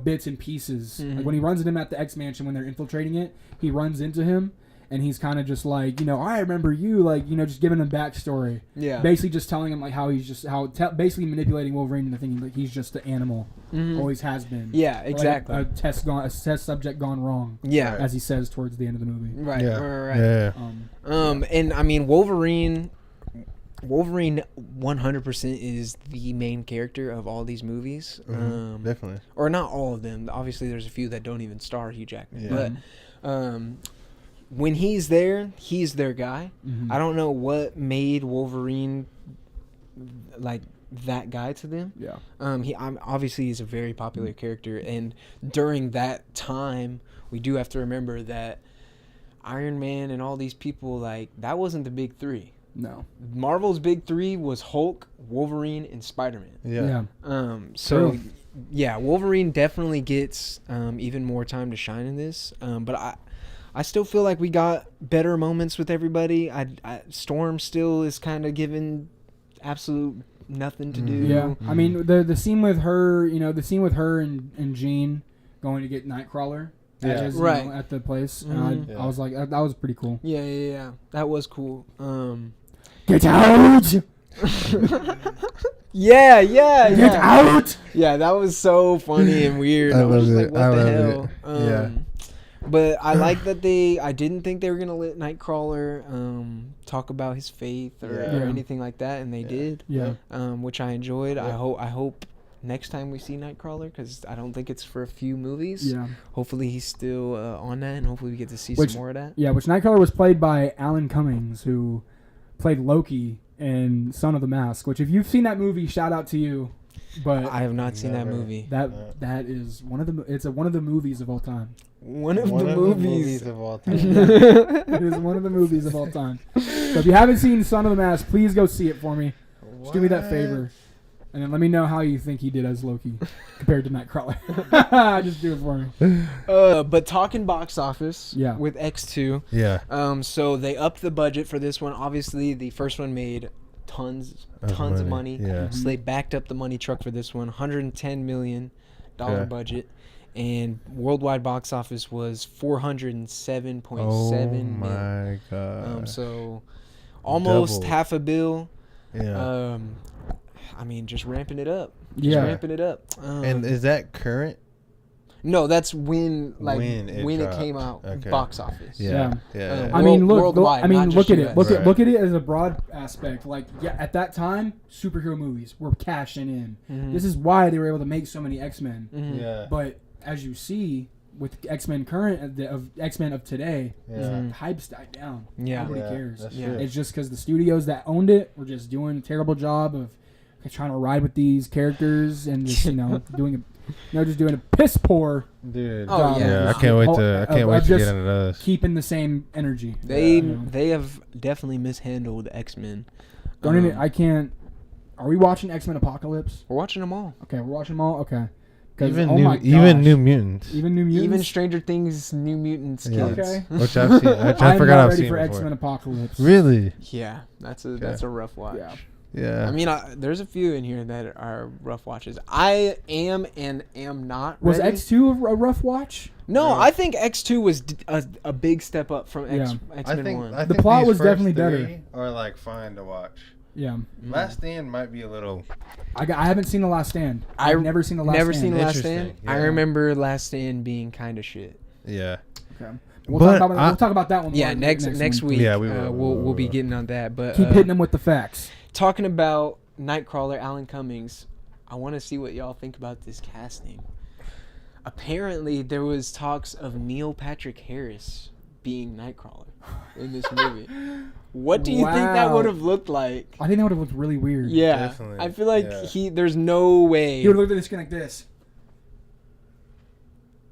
bits and pieces. Like when he runs into him at the X Mansion when they're infiltrating it, he runs into him. And he's kind of just like, I remember you, like, just giving him backstory. Yeah. Basically just telling him, like, how he's just, basically manipulating Wolverine into thinking, like, he's just the animal. Always has been. Yeah, exactly. Like a test subject gone wrong. Yeah. As he says towards the end of the movie. Right, right. Yeah. And, I mean, Wolverine 100% is the main character of all these movies. Definitely. Or not all of them. Obviously, there's a few that don't even star Hugh Jackman. Yeah. But, when he's there, he's their guy. I don't know what made Wolverine like that guy to them. Yeah. Obviously he's a very popular character, and during that time, we do have to remember that Iron Man and all these people, like, that wasn't the big three. No. Marvel's big three was Hulk, Wolverine, and Spider-Man. Yeah. So yeah, Wolverine definitely gets even more time to shine in this. But I still feel like we got better moments with everybody. Storm still is kind of given absolute nothing to do. Yeah, I mean the scene with her, and Jean going to get Nightcrawler. At the place. I was like, that was pretty cool. Yeah. That was cool. Get out! Yeah. Get out! Yeah, that was so funny and weird. I was just like, what the hell? Yeah. But I like that I didn't think they were going to let Nightcrawler talk about his faith or anything like that, and they did. Yeah. Which I enjoyed. Yeah. I hope next time we see Nightcrawler, because I don't think it's for a few movies. Yeah. Hopefully he's still on that, and hopefully we get to see some more of that. Yeah, which Nightcrawler was played by Alan Cummings, who played Loki in Son of the Mask, which if you've seen that movie, shout out to you. But I have not seen that movie. That is one of the movies of all time. One of the movies of all time. It is one of the movies of all time. So if you haven't seen Son of the Mask, please go see it for me. Just do me that favor. And then let me know how you think he did as Loki compared to Nightcrawler. Just do it for me. But talking box office with X2. Yeah. So they upped the budget for this one. Obviously, the first one made tons of money. Yeah. So they backed up the money truck for this one. $110 million budget. And worldwide box office was $407.7 million. Oh my god! So almost Double. $500 million. Yeah. I mean, just ramping it up. Ramping it up. And is that current? No, that's when it came out. Okay. Box office. Yeah. I mean, look at it. Look at it as a broad aspect. Like, at that time, superhero movies were cashing in. Mm-hmm. This is why they were able to make so many X-Men. Mm-hmm. Yeah. But as you see with X-Men X-Men of today, the hype's died down. Yeah. Nobody cares. It's just because the studios that owned it were just doing a terrible job of trying to ride with these characters and just doing a piss poor. Dude. I can't wait to get into those. Keeping the same energy. They have definitely mishandled X-Men. I can't. Are we watching X-Men Apocalypse? We're watching them all. Okay, we're watching them all. Okay. Even New Mutants. Even Stranger Things New Mutants kids. Okay. Which I've seen. I forgot I've seen for before. X-Men Apocalypse. Really? Yeah, that's a rough watch. Yeah. I mean, there's a few in here that are rough watches. I am and am not ready. Was X2 a rough watch? No, I think X2 was a big step up from X-Men 1. The plot was definitely better. Or like fine to watch. Yeah. Last Stand might be a little. I haven't seen The Last Stand. I've never seen The Last Stand. The Last Stand. Yeah. I remember Last Stand being kind of shit. Yeah. Okay. We'll talk about that one. Yeah, next week. Yeah, we'll be getting on that. But keep hitting them with the facts. Talking about Nightcrawler, Alan Cummings, I want to see what y'all think about this casting. Apparently, there was talks of Neil Patrick Harris being Nightcrawler in this movie. What do you think that would have looked like? I think that would have looked really weird. Yeah, definitely. I feel like there's no way. He would have looked at the screen like this.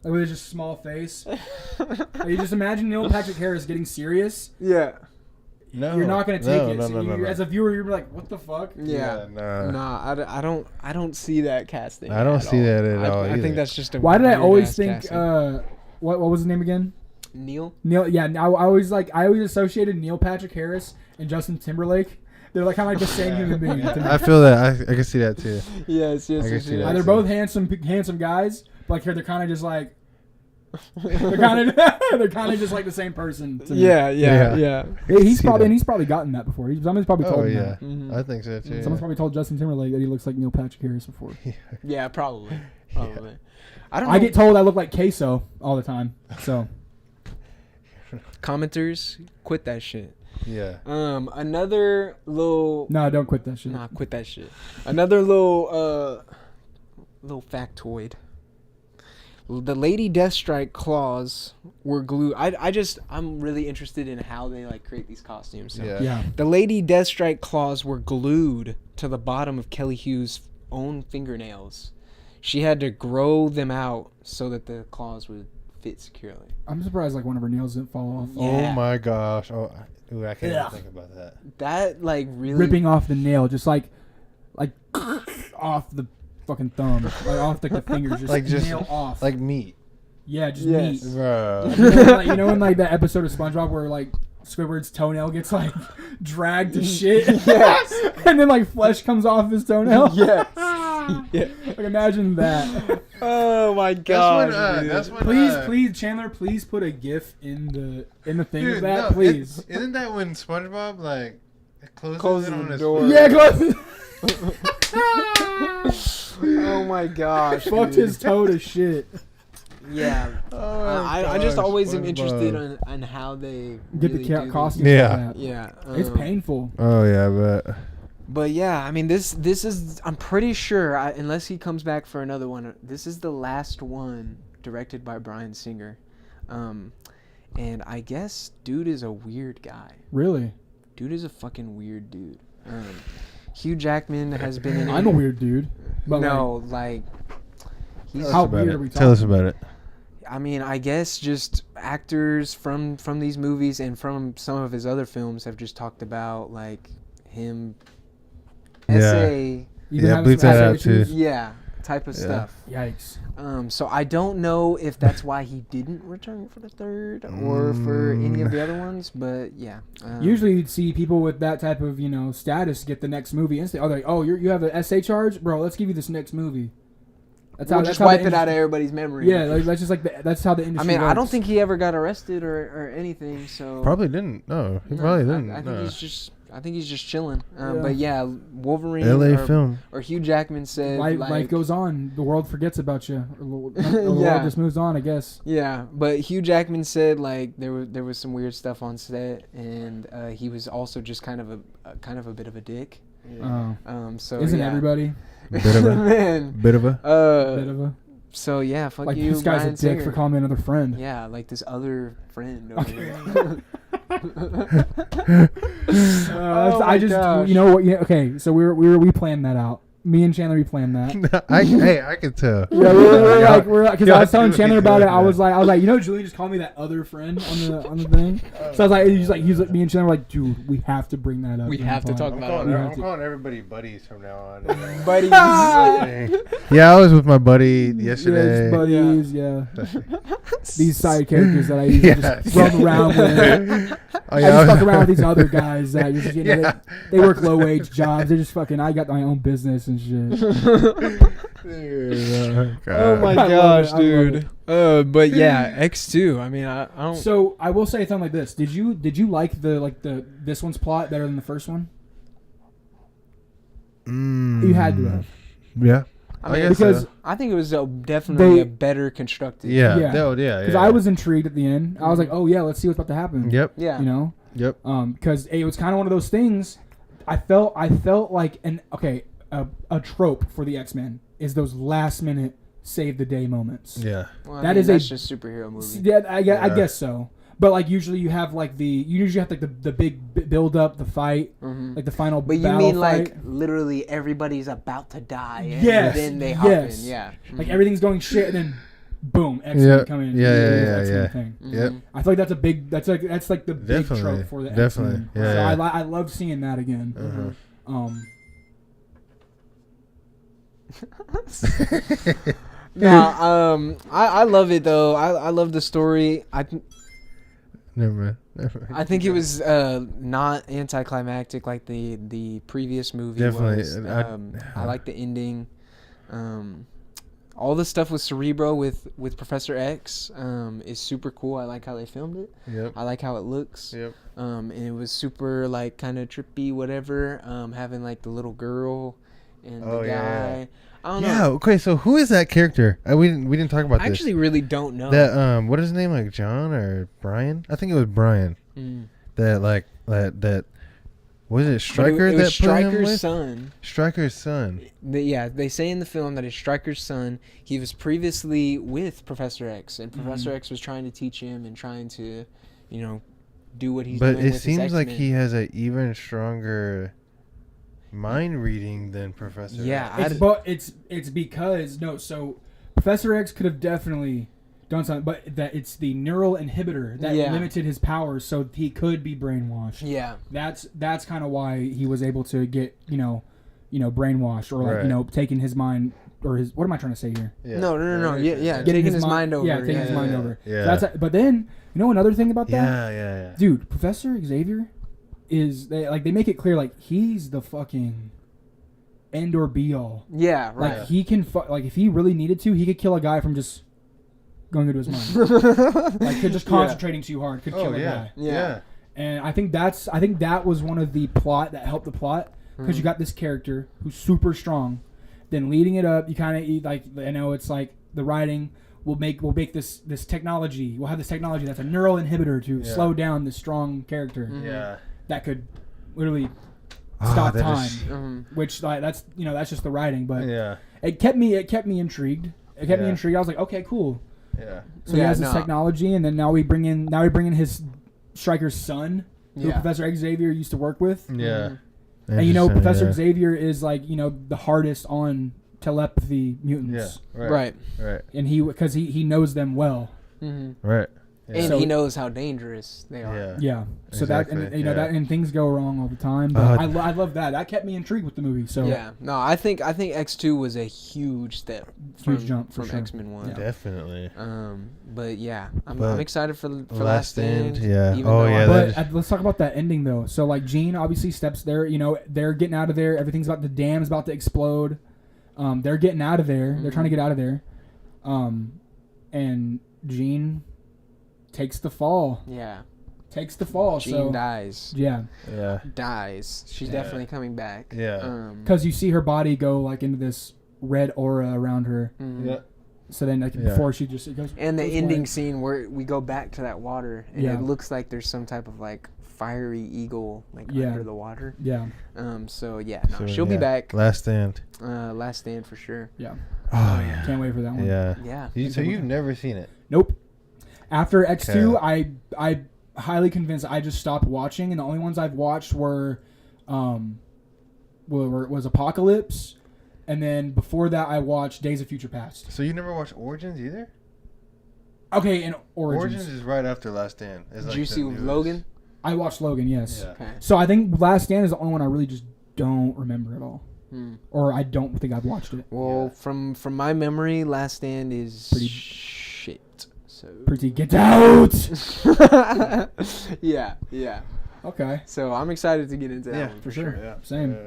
Like with his just small face. Like, you just imagine Neil Patrick Harris getting serious. Yeah. No, you're not gonna take it. No. As a viewer, you're like, "What the fuck?" Yeah, I don't see that casting. I don't see that at all. I think that's just a. Why did I always think what was his name again? Neil. Yeah. I always associated Neil Patrick Harris and Justin Timberlake. They're like kind of like the same human being. I feel that. I can see that too. Yes. They're both handsome guys, but like here they're kind of just like. they're kind of just like the same person. To me. Yeah. He's probably gotten that before. Someone's probably told him that. Mm-hmm. I think so too. Someone's probably told Justin Timberlake that he looks like Neil Patrick Harris before. Yeah, probably. I don't know. I get told I look like Queso all the time. So commenters, quit that shit. Yeah. Another little. No, don't quit that shit. Nah, quit that shit. Another little factoid. The Lady Deathstrike claws were glued. I'm really interested in how they like create these costumes. So. Yeah. The Lady Deathstrike claws were glued to the bottom of Kelly Hu's own fingernails. She had to grow them out so that the claws would fit securely. I'm surprised like one of her nails didn't fall off. Yeah. Oh my gosh. I can't even think about that. That like really ripping off the nail, just like off the fucking thumb, like off like the fingers, just nail off, like meat. Yeah, just meat. Bro. You know in like that episode of SpongeBob where like Squidward's toenail gets like dragged to shit, yes, and then like flesh comes off his toenail. Yes. Yeah. Like imagine that. Oh my god. That's when please Chandler, please put a GIF in the thing of that, no, please. Isn't that when SpongeBob like closes it on the his door? Yeah, closes. Oh my gosh. Fucked his toe to shit. Yeah. I just always am interested in how they get really the costume. Yeah. It's painful. Oh yeah, but yeah, I mean this is, I'm pretty sure, unless he comes back for another one, this is the last one directed by Bryan Singer. And I guess dude is a weird guy. Really? Dude is a fucking weird dude. Hugh Jackman has been in I'm a weird dude. But no, he's how weird are we talking? Tell us about it. I mean, I guess just actors from these movies and from some of his other films have just talked about like him bleep that out too. Yeah, type of stuff. Yikes. So I don't know if that's why he didn't return for the third or for any of the other ones, but yeah. Usually you'd see people with that type of, status get the next movie instantly. Oh, they're like, oh, you have an SA charge? Bro, let's give you this next movie. Just wipe it out of everybody's memory. Yeah, that's just that's how the industry works. I don't think he ever got arrested or anything, so... Probably didn't. No, he probably didn't. I think he's just chilling. But yeah, Wolverine or Hugh Jackman said life goes on. The world forgets about you. The world just moves on, I guess. Yeah, but Hugh Jackman said like there was some weird stuff on set, and he was also just kind of a bit of a dick. Yeah. So isn't everybody? Bit of a man. Bit of a. So yeah, fuck like you. This guy's Bryan a dick Singer. for calling me another friend. Yeah, like this other friend over here. I just gosh. You know what? Yeah, okay, so we planned that out. Me and Chandler, we planned that. I could tell. Yeah, we're because I was telling Chandler about it. I was like, Julian just called me that other friend on the thing. So I was like, he's like, me and Chandler were like, dude, we have to bring that up. We have to talk about it. I'm calling everybody buddies from now on. Buddies. Yeah, I was with my buddy yesterday. Yes, buddies, yeah. These side characters that I usually just run around with. I just fuck around with these other guys that just, they work low wage jobs. They just fucking, I got my own business and shit. Oh my gosh, dude. But yeah, X2. I mean, I don't. So I will say something like this. Did you like this one's plot better than the first one? You had to have. Yeah. I mean, because I think it was definitely a better constructed. Yeah. Because I was intrigued at the end. I was like, oh yeah, let's see what's about to happen. Yep. Yeah. Yep. Because it was kind of one of those things. I felt like a trope for the X-Men is those last minute save the day moments. Yeah. Well, that's just superhero movie. Yeah, I guess so. But like usually you have like the big build up, the fight, like the final. But you mean like literally everybody's about to die, and then they hop in. Yeah. Like everything's going shit, and then boom, X-Men come in. Yeah. Thing. Yep. I feel like that's the big trope for the X-Men. Yeah. So I love seeing that again. I love it though. I love the story. Never. I think it was not anticlimactic like the previous movie Definitely. was. I like the ending. All the stuff with Cerebro with Professor X is super cool. I like how they filmed it. Yep. I like how it looks. Yep. And it was super like kind of trippy, whatever. Having like the little girl and the guy. Yeah. I don't know. Yeah. Okay. So who is that character? We didn't talk about this. I actually really don't know. That what is his name? Like John or Brian? I think it was Brian. That was it Stryker it was that Stryker's put him with? son. Stryker's son. They say in the film that it's Stryker's son. He was previously with Professor X, and Professor X was trying to teach him and trying to, do what he's doing. But it seems like he has an even stronger mind reading than Professor X. It's because so Professor X could have definitely done something, but that it's the neural inhibitor that limited his powers, so he could be brainwashed. Yeah, that's kind of why he was able to get brainwashed or taking his mind or his. What am I trying to say here? Yeah. No. Yeah. Taking his mind over. Yeah, taking his mind over. Yeah. So but then another thing about that. Yeah. Dude, Professor Xavier is they make it clear like he's the fucking end or be all. Yeah, right. Like he can if he really needed to, he could kill a guy from just going into his mind. Like just concentrating too hard could kill a guy. Yeah. And I think that was one of the plot that helped the plot because you got this character who's super strong. Then leading it up, you kind of it's like the writing will make this technology. We'll have this technology that's a neural inhibitor to slow down this strong character. Yeah. That could literally stop time. Which that's just the writing, but it kept me intrigued. It kept me intrigued. I was like, okay, cool. Yeah. So he has this technology, and then now we bring in his Stryker's son, who Professor Xavier used to work with. Yeah. And Professor Xavier is the hardest on telepathy mutants. Yeah. Right. And because he knows them well. Mm-hmm. Right. Yeah. And he knows how dangerous they are. Yeah. So exactly. That and things go wrong all the time. But I love that. That kept me intrigued with the movie. So yeah. No, I think X2 was a huge step. Huge jump from X-Men 1. Yeah. Definitely. But yeah, I'm excited for Last Stand. Yeah. But let's talk about that ending though. So Jean obviously steps there. They're getting out of there. Everything's the dam's about to explode. They're getting out of there. They're trying to get out of there. And Jean takes the fall. Yeah. Takes the fall. Jean dies. Yeah. Yeah. Dies. She's definitely coming back. Yeah. Because you see her body go into this red aura around her. Mm-hmm. Yeah. So then before she just it goes. And the ending scene where we go back to that water and it looks like there's some type of fiery eagle under the water. Yeah. So she'll be back. Last Stand. Last Stand for sure. Yeah. Oh yeah. Can't wait for that one. Yeah. Yeah. So you've never seen it? Nope. After X2, I highly convinced I just stopped watching, and the only ones I've watched was Apocalypse, and then before that I watched Days of Future Past. So you never watched Origins either? Okay, and Origins is right after Last Stand. Did you see Logan? I watched Logan, yes. Yeah. Okay. So I think Last Stand is the only one I really just don't remember at all. Or I don't think I've watched it. Well, from my memory, Last Stand is pretty shit. So pretty get out. Yeah. Okay. So I'm excited to get into that one for sure. Yeah. Same.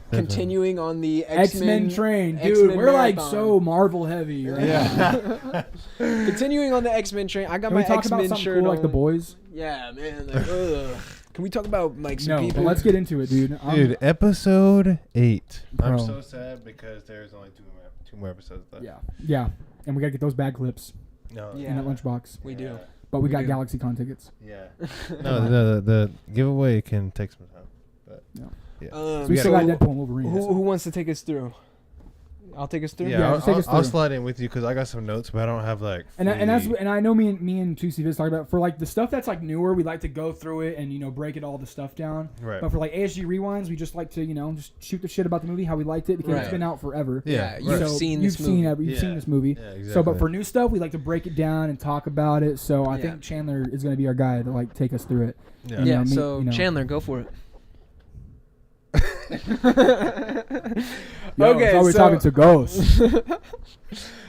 Continuing on the X-Men train, dude. X-Men we're marathon. so Marvel heavy, right? Yeah. Continuing on the X-Men train, I got Can my we talk X-Men about shirt cool, on. like The Boys. Yeah, man. Can we talk about some people? But let's get into it, dude. Dude, episode 8. Bro. I'm so sad because there's only two more episodes left. Yeah. And we gotta get those bag clips No. in that lunchbox. We do. But we got GalaxyCon tickets. Yeah. No, the giveaway can take some time. But So we still got Deadpool and Wolverine. Who wants to take us through? I'll take us through. Yeah, just take us I'll through. slide in with you because I got some notes, but I don't have And I know me and Tusi Viz talked about for the stuff that's newer, we like to go through it and break it all the stuff down. Right. But for ASG Rewinds, we just like to just shoot the shit about the movie, how we liked it because it's been out forever. Yeah, you've seen this movie. You've seen this movie. Yeah, exactly. So, but for new stuff, we like to break it down and talk about it. So I think Chandler is going to be our guy to take us through it. Yeah. So Chandler, go for it. Okay, so we're talking to ghosts.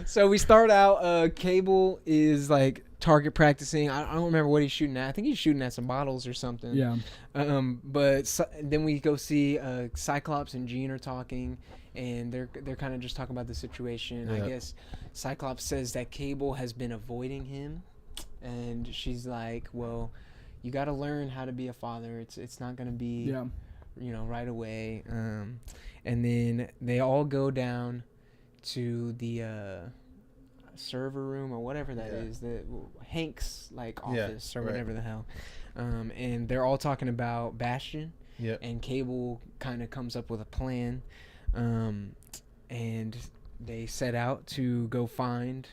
So we start out. Cable is like target practicing. I don't remember what he's shooting at. I think he's shooting at some bottles or something. Yeah. But then we go see Cyclops and Jean are talking, and they're kind of just talking about the situation. Yep. I guess Cyclops says that Cable has been avoiding him, and she's like, "Well, you got to learn how to be a father. It's not gonna be, right away." And then they all go down to the server room or whatever that is, the Hank's like office or whatever the hell, and they're all talking about Bastion. Yep. And Cable kind of comes up with a plan, and they set out to go find.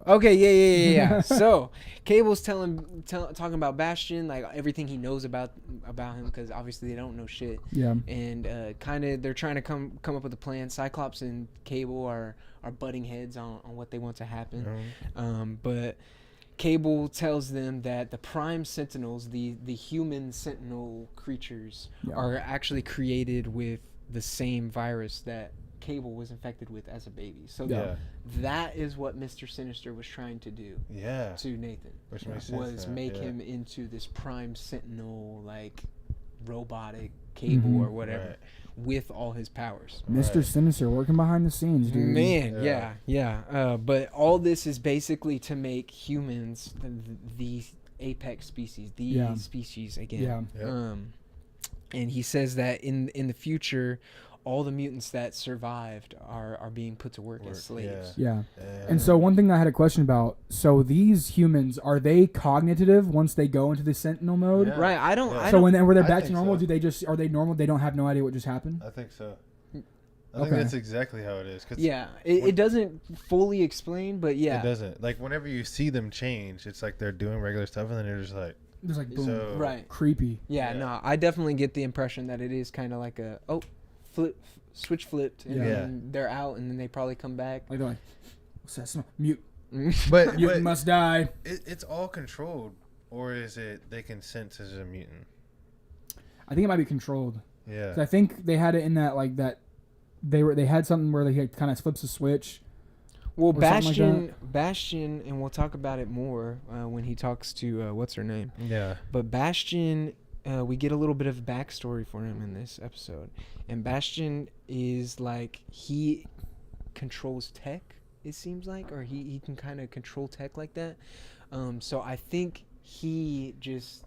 Okay, So Cable's talking about Bastion, like everything he knows about him, because obviously they don't know shit. Yeah. And kind of they're trying to come up with a plan. Cyclops and Cable are butting heads on what they want to happen. Mm-hmm. But Cable tells them that the Prime Sentinels, the human Sentinel creatures, are actually created with the same virus that Cable was infected with as a baby. So that is what Mr. Sinister was trying to do to Nathan. Which makes sense, make him into this Prime Sentinel, like robotic Cable or whatever, with all his powers. Mr. Sinister working behind the scenes, dude. Man, but all this is basically to make humans the apex species, species again. And he says that in the future, all the mutants that survived are being put to work as slaves. Yeah. And so one thing I had a question about, so these humans, are they cognitive once they go into the Sentinel mode? Yeah. Right. I don't. When they're back to normal, are they normal? They don't have no idea what just happened? I think so. I think that's exactly how it is. It doesn't fully explain, but it doesn't. Like whenever you see them change, it's like they're doing regular stuff, and then you're just like, boom, creepy. No, I definitely get the impression that it is kind of like a switch flipped, and then they're out, and then they probably come back. Like they're like, what's that smell? Mute. But mutant must die. It's all controlled, or is it they can sense as a mutant? I think it might be controlled. Yeah. 'Cause I think they had it in that they had something where they kind of flips a switch. Well, Bastion, and we'll talk about it more when he talks to what's her name. Yeah. But Bastion. We get a little bit of backstory for him in this episode. And Bastion is like, he controls tech, it seems like, or he can kind of control tech like that. So I think he just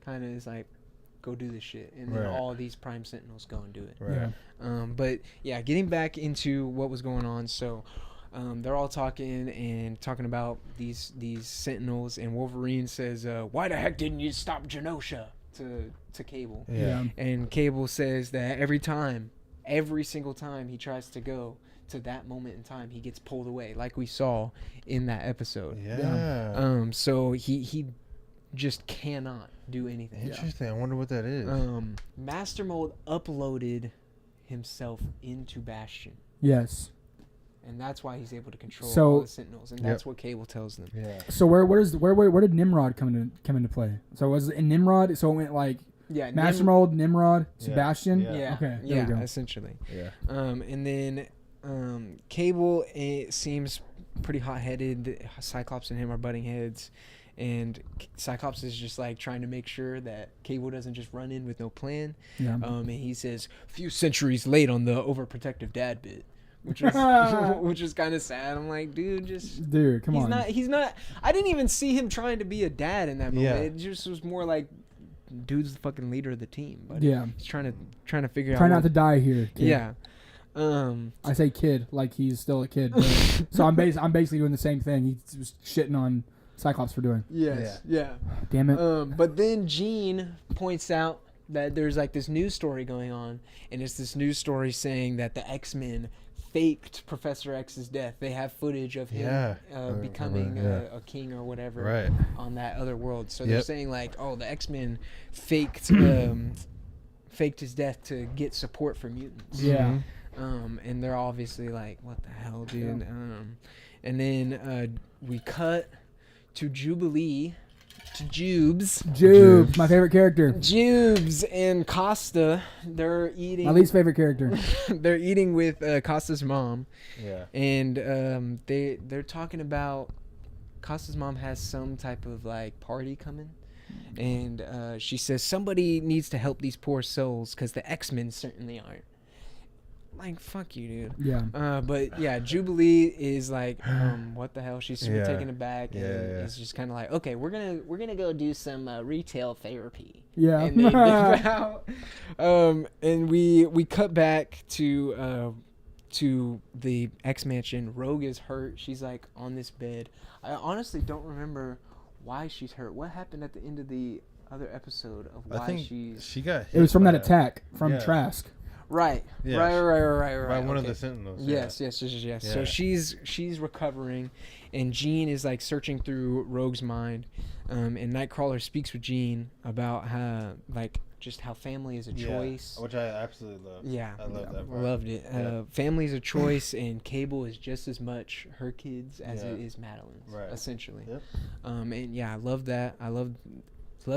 kind of is like, go do this shit. And then all these Prime Sentinels go and do it. Right. But yeah, getting back into what was going on. So they're all talking about these Sentinels. And Wolverine says, why the heck didn't you stop Genosha? To Cable. And Cable says that every single time he tries to go to that moment in time, he gets pulled away, like we saw in that episode. So he just cannot do anything. Interesting. I wonder what that is. Master Mold uploaded himself into Bastion. Yes. And that's why he's able to control all the Sentinels, and that's what Cable tells them. Yeah. So where did Nimrod come into play? So was it in Nimrod? So it went like Master Mold, Nimrod, Sebastian. Okay. Yeah. Essentially. Yeah. And then Cable seems pretty hot-headed. Cyclops and him are butting heads, and Cyclops is just like trying to make sure that Cable doesn't just run in with no plan. Yeah. And he says, "Few centuries late on the overprotective dad bit." Which is kind of sad. I'm like, dude, come on. He's not. I didn't even see him trying to be a dad in that moment. It just was more like, dude's the fucking leader of the team. But he's trying to figure out. Try not to die here, kid. Yeah. I say kid like he's still a kid. So I'm basically doing the same thing. He was shitting on Cyclops for doing. Yes. Yeah. Damn it. But then Jean points out that there's like this news story going on, and it's this news story saying that the X-Men faked Professor X's death. They have footage of him becoming a king or whatever on that other world. So they're saying like, oh, the X-Men faked his death to get support for mutants. Yeah. And they're obviously like, what the hell, dude? And then we cut to Jubilee to Jubes. Jubes, my favorite character. Jubes and Costa, they're eating. My least favorite character. They're eating with Costa's mom. Yeah. And they're talking about Costa's mom has some type of like party coming. And she says somebody needs to help these poor souls because the X-Men certainly aren't. Like, fuck you, dude. Yeah. But yeah, Jubilee is like, what the hell? She's super taken aback, and it's just kind of like, okay, we're gonna go do some retail therapy. Yeah. And they dig out. And we cut back to the X Mansion. Rogue is hurt. She's like on this bed. I honestly don't remember why she's hurt. What happened at the end of the other episode of why she got hit? It was from that attack from Trask. Right. Yeah. Right. By one of the Sentinels. Yes. Yeah. So she's recovering, and Jean is like searching through Rogue's mind, and Nightcrawler speaks with Jean about how how family is a choice, which I absolutely love. Yeah, I love that part. Loved it. Family is a choice, and Cable is just as much her kids as it is Madeline's, essentially. Yep. And yeah, I love that. I love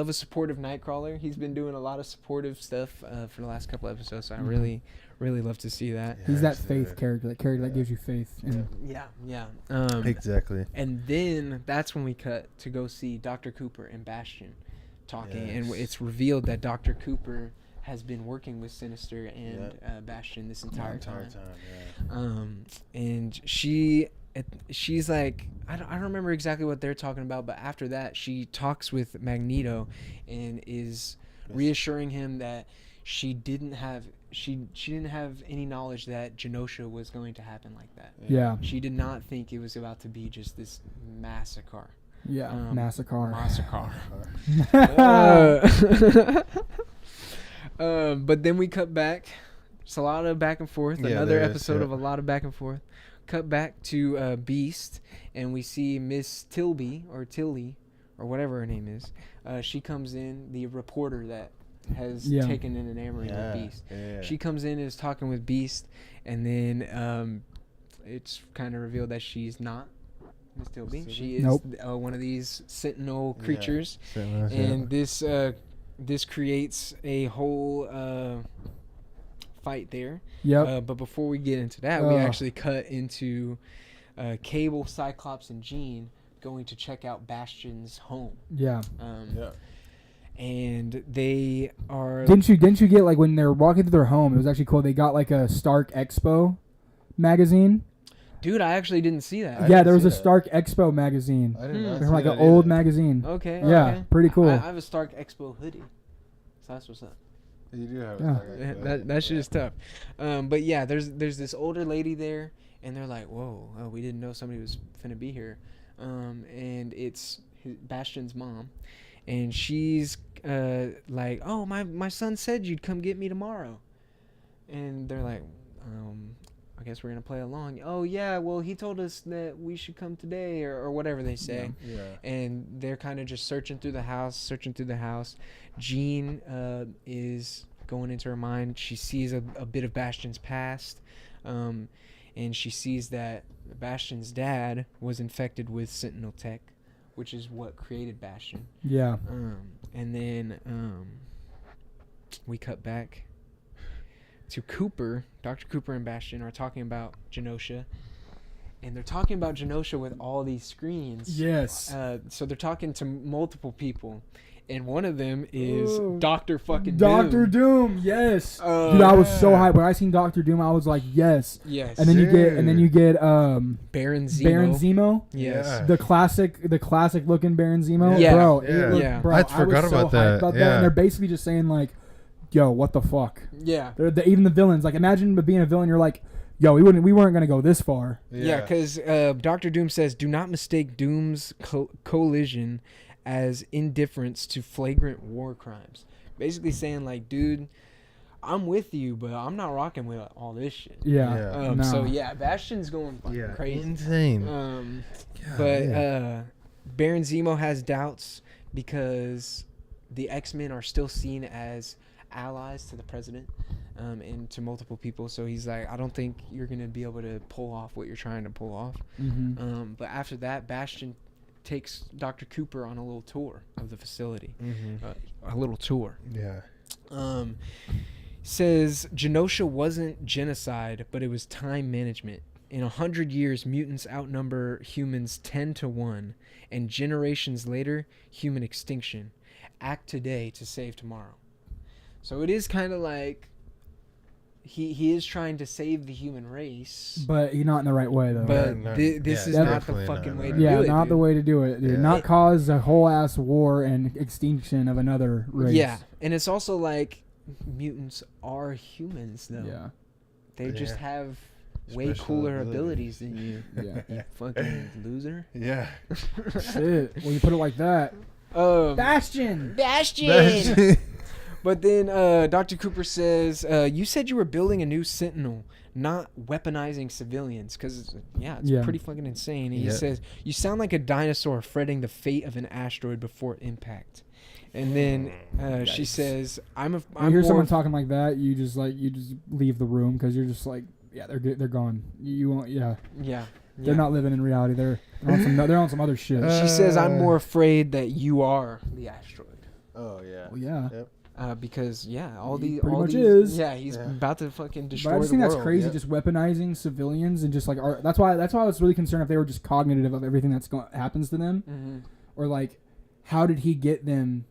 a supportive Nightcrawler. He's been doing a lot of supportive stuff for the last couple episodes, so I really love to see that. Yeah, he's that faith character, that gives you faith. Yeah. Exactly. And then that's when we cut to go see Dr. Cooper and Bastion talking, and it's revealed that Dr. Cooper has been working with Sinister and Bastion this entire time. And she's like, I don't remember exactly what they're talking about, but after that she talks with Magneto and is reassuring him that she didn't have any knowledge that Genosha was going to happen like that. Yeah. She did not think it was about to be just this massacre. Yeah. Massacre. But then we cut back. It's a lot of back and forth. Another episode of a lot of back and forth. Cut back to Beast, and we see Miss Tilly, or whatever her name is. She comes in, the reporter that has taken in an enamoring with Beast. Yeah. She comes in and is talking with Beast, and then it's kind of revealed that she's not Miss Tilly. She is one of these Sentinel creatures, and this creates a whole fight there. But before we get into that, we actually cut into Cable, Cyclops, and Jean going to check out Bastion's home. And they are. Didn't you get, like, when they're walking through their home? It was actually cool. They got like a Stark Expo magazine. Dude, I actually didn't see that. There was a Stark Expo magazine. I didn't know. Like an old magazine. Okay. Yeah, pretty cool. I have a Stark Expo hoodie, so that's what's up. You do have that shit is tough. But yeah, there's this older lady there, and they're like, whoa, we didn't know somebody was finna be here. And it's Bastion's mom, and she's like, oh, my son said you'd come get me tomorrow. And they're like, I guess we're gonna play along. Oh yeah, well he told us that we should come today, or whatever they say. Yeah. And they're kind of just searching through the house. Jean is going into her mind. She sees a bit of Bastion's past, and she sees that Bastion's dad was infected with Sentinel tech, which is what created Bastion. Yeah. And then we cut back to Cooper. Dr. Cooper and Bastion are talking about Genosha, and they're talking about Genosha with all these screens. Yes. So they're talking to multiple people, and one of them is Dr. fucking Dr. Doom. Yes. Dude, I was so hyped when I seen Dr. Doom. I was like, yes. Yes. And then you get Baron Zemo. Baron Zemo. Yes. Yeah. The classic looking Baron Zemo. Yeah. Bro, bro, I forgot about that. And they're basically just saying like, yo, what the fuck? Yeah. Even the villains, like, imagine being a villain, you're like, yo, we weren't gonna go this far. Yeah, because Dr. Doom says, do not mistake Doom's collision as indifference to flagrant war crimes. Basically saying like, dude, I'm with you, but I'm not rocking with all this shit. Yeah. So yeah, Bastion's going fucking crazy. Insane. Baron Zemo has doubts because the X-Men are still seen as allies to the president, and to multiple people. So he's like, I don't think you're gonna be able to pull off what you're trying to pull off. Mm-hmm. But after that, Bastion takes Dr. Cooper on a little tour of the facility. A little tour. Yeah. Says Genosha wasn't genocide, but it was time management. In 100 years, mutants outnumber humans 10-1, and generations later, human extinction. Act today to save tomorrow. So it is kind of like he is trying to save the human race, but he's not in the right way though. But this is not the fucking way to do it. Yeah, not the way to do it, dude. Not cause a whole ass war and extinction of another race. Yeah, and it's also like mutants are humans though. Yeah, they just have way cooler abilities than you. Yeah, you fucking loser. Yeah. Shit. Well, you put it like that. Bastion. But then Dr. Cooper says, you said you were building a new Sentinel, not weaponizing civilians. Because, it's pretty fucking insane. And he says, you sound like a dinosaur fretting the fate of an asteroid before impact. And then she says, I'm you hear someone talking like that, you just leave the room because you're just like, yeah, they're gone. You won't, yeah. They're not living in reality. They're on some other shit. She says, I'm more afraid that you are the asteroid. Oh, yeah. Well, yeah. Yep. Because he's about to fucking destroy the world. But I just think that's crazy, just weaponizing civilians and just like that's why I was really concerned if they were just cognitive of everything that's happens to them, or like how did he get them?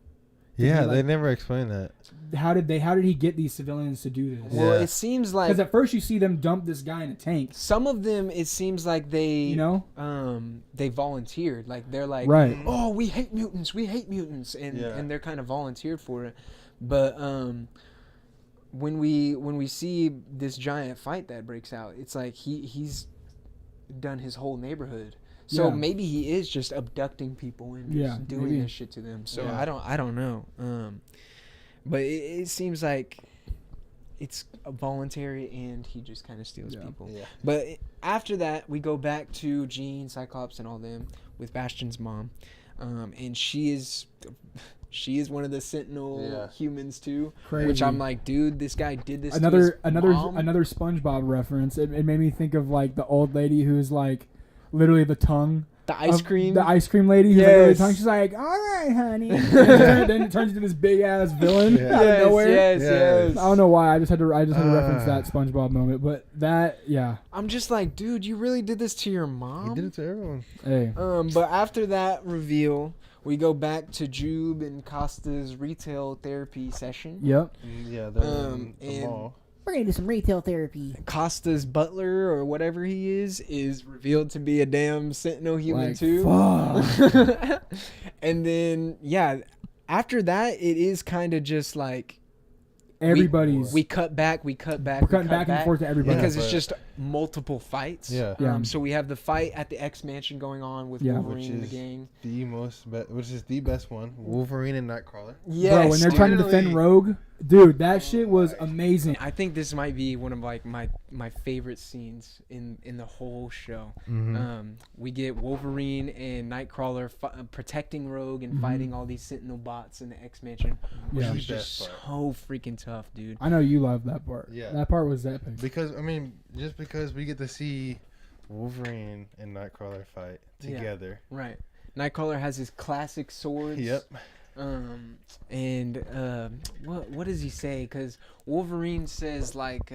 Yeah, they never explained that. How did he get these civilians to do this? Well, it seems like because at first you see them dump this guy in a tank. Some of them, it seems like they they volunteered. Like they're like, right. Oh, we hate mutants, and they're kind of volunteered for it. But when we see this giant fight that breaks out, it's like he's done his whole neighborhood. So maybe he is just abducting people and just doing this shit to them. So I don't know. But it seems like it's voluntary and he just kind of steals people. Yeah. But after that, we go back to Jean, Cyclops, and all them with Bastion's mom, and she is one of the Sentinel humans too. Crazy. Which I'm like, dude, this guy did this. Another SpongeBob reference. It made me think of like the old lady who's like literally the tongue. The ice cream lady. Who's like, the tongue. She's like, all right, honey. Then it turns into this big ass villain out of nowhere. Yes. I don't know why. I just had to reference that SpongeBob moment. But that, I'm just like, dude, you really did this to your mom? He did it to everyone. Hey. But after that reveal, we go back to Jube and Costa's retail therapy session. Yep. Yeah, they're in the mall. We're going to do some retail therapy. Costa's butler, or whatever he is revealed to be a damn Sentinel human too. Fuck. And then, after that, it is kind of just like, everybody's. We cut back. We're cutting back and forth to everybody. Because it's just multiple fights. Yeah. So we have the fight at the X Mansion going on with Wolverine and the gang. Which is the best one. Wolverine and Nightcrawler. Yes. Bro, when they're trying to defend Rogue, dude, that shit was amazing. I think this might be one of like my favorite scenes in the whole show. Mm-hmm. We get Wolverine and Nightcrawler protecting Rogue and fighting all these Sentinel bots in the X Mansion, which was just so freaking tough, dude. I know you love that part. Yeah, that part was epic. Because just because we get to see Wolverine and Nightcrawler fight together, right? Nightcrawler has his classic swords. Yep. And what does he say? Because Wolverine says like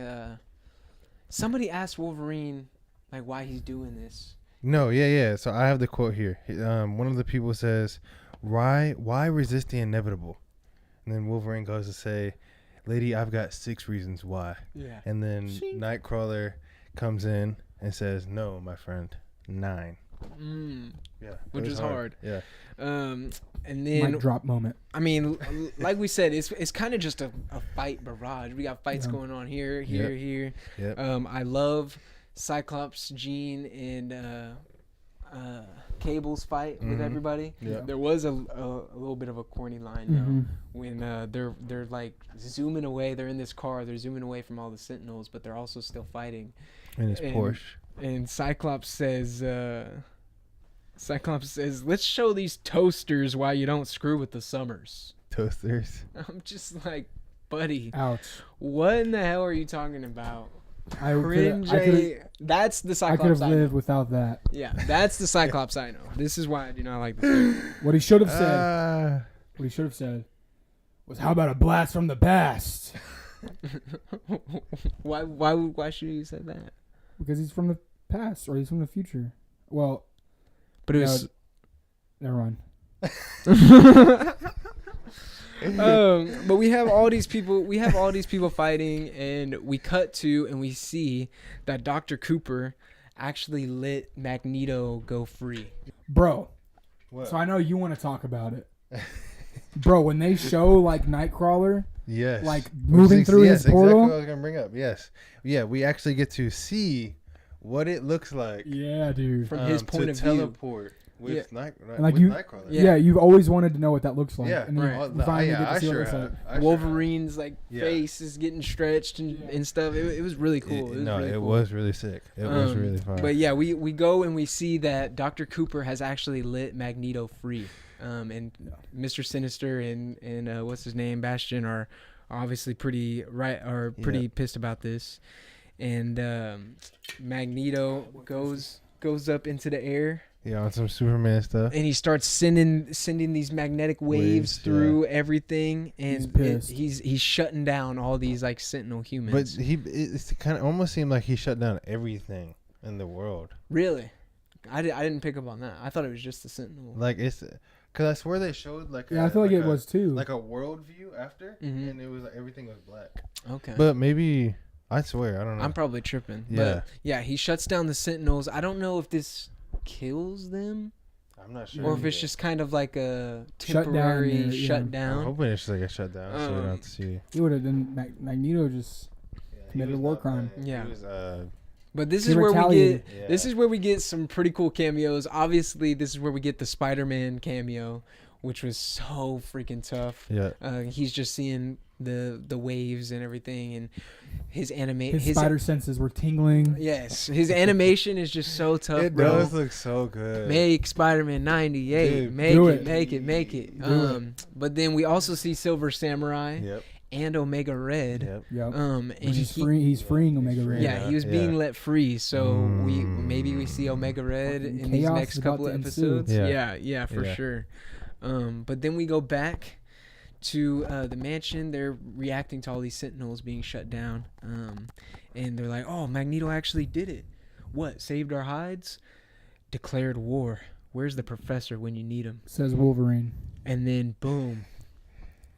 somebody asked Wolverine like why he's doing this. No, yeah. So I have the quote here. One of the people says, "Why resist the inevitable?" And then Wolverine goes to say, "Lady, I've got 6 reasons why." Yeah. And then Nightcrawler comes in and says, "No, my friend, 9." Yeah. Which is hard. Yeah. And then mic drop moment. I mean, like we said, it's kind of just a fight barrage. We got fights going on here. Yep. I love Cyclops, Jean, and Cable's fight with everybody. Yeah. There was a little bit of a corny line though when they're like zooming away. They're in this car. They're zooming away from all the Sentinels, but they're also still fighting. In his Porsche. And Cyclops says, "Let's show these toasters why you don't screw with the Summers." Toasters. I'm just like, buddy. Ouch. What in the hell are you talking about? That's the Cyclops I could have lived without that. Yeah, that's the Cyclops I know. This is why I do not like this. What he should have said. What he should have said was, "How about a blast from the past?" Why should he have said that? Because he's from the past, or he's from the future. Well, but it was. Never mind. But we have all these people fighting, and we cut to and we see that Dr. Cooper actually let Magneto go free. Bro, what? So I know you want to talk about it. Bro, when they show like Nightcrawler, yes, like moving through his portal, exactly what I was gonna bring up. Yes, yeah, we actually get to see what it looks like. Yeah, dude, from his point of teleport. view. With Nightcrawler. Yeah, you've always wanted to know what that looks like. Yeah, and Wolverine's face is getting stretched and stuff. It was really cool. It was really sick. It was really fun. But yeah, we go and we see that Dr. Cooper has actually let Magneto free. And Mr. Sinister and what's his name, Bastion are obviously pretty pissed about this. And Magneto goes up into the air. Yeah, on some Superman stuff. And he starts sending these magnetic waves through everything, and he's shutting down all these like Sentinel humans. But it kind of almost seemed like he shut down everything in the world. Really? I didn't pick up on that. I thought it was just the Sentinel. Like because I swear they showed like I feel like it was too like a world view after, and it was like everything was black. Okay. But maybe I swear I don't know. I'm probably tripping. Yeah. But yeah, he shuts down the Sentinels. I don't know if this kills them. I'm not sure. Or if it's just kind of like a temporary shutdown. I'm hoping it's just like a shutdown, so we don't have to see. He would have done. Magneto just committed a war crime. Yeah. He was, but this is where we get. Yeah. This is where we get some pretty cool cameos. Obviously, this is where we get the Spider-Man cameo, which was so freaking tough. Yeah. He's just seeing the waves and everything, and his spider senses were tingling. Yes, his animation is just so tough. It does look so good. Make Spider-Man 98. Dude, make it. But then we also see Silver Samurai. Yep. And Omega Red. Yep. And he's freeing Omega Red. Yeah, he was being let free. So we see Omega Red in these next couple of episodes. Yeah, for sure. But then we go back to the mansion. They're reacting to all these Sentinels being shut down. And they're like, "Oh, Magneto actually did it. What? Saved our hides? Declared war. Where's the professor when you need him?" Says Wolverine. And then boom.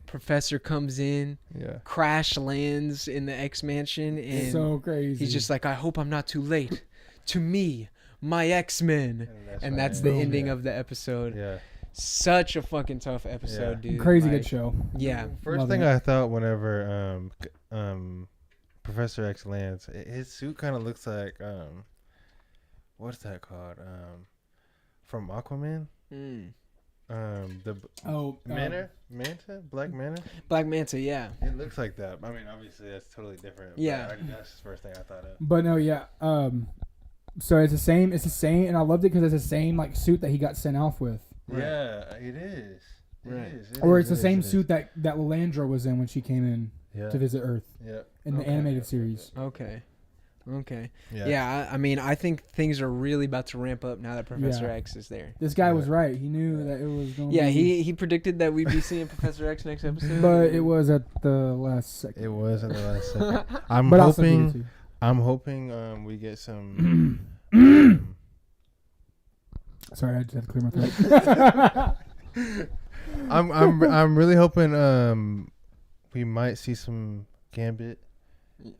Professor comes in, crash lands in the X Mansion, and so crazy. He's just like, "I hope I'm not too late. To me, my X-Men," and that's the ending of the episode. Yeah, such a fucking tough episode, dude. Crazy good show. Yeah. First thing I thought whenever Professor X lands, his suit kind of looks like what's that called? From Aquaman. Black Manta, yeah. It looks like that. I mean, obviously that's totally different. Yeah, that's the first thing I thought of. But no, yeah. So it's the same, and I loved it because it's the same like suit that he got sent off with. Right. Yeah, it is. It's the same suit that Lilandra was in when she came in to visit Earth. Yeah. In the animated series. Okay. Yeah. I mean, I think things are really about to ramp up now that Professor X is there. This guy was right. He knew that it was going to be... Yeah, he predicted that we'd be seeing Professor X next episode. But it was at the last second. I'm hoping we get some... Sorry, I just had to clear my throat. I'm really hoping we might see some Gambit.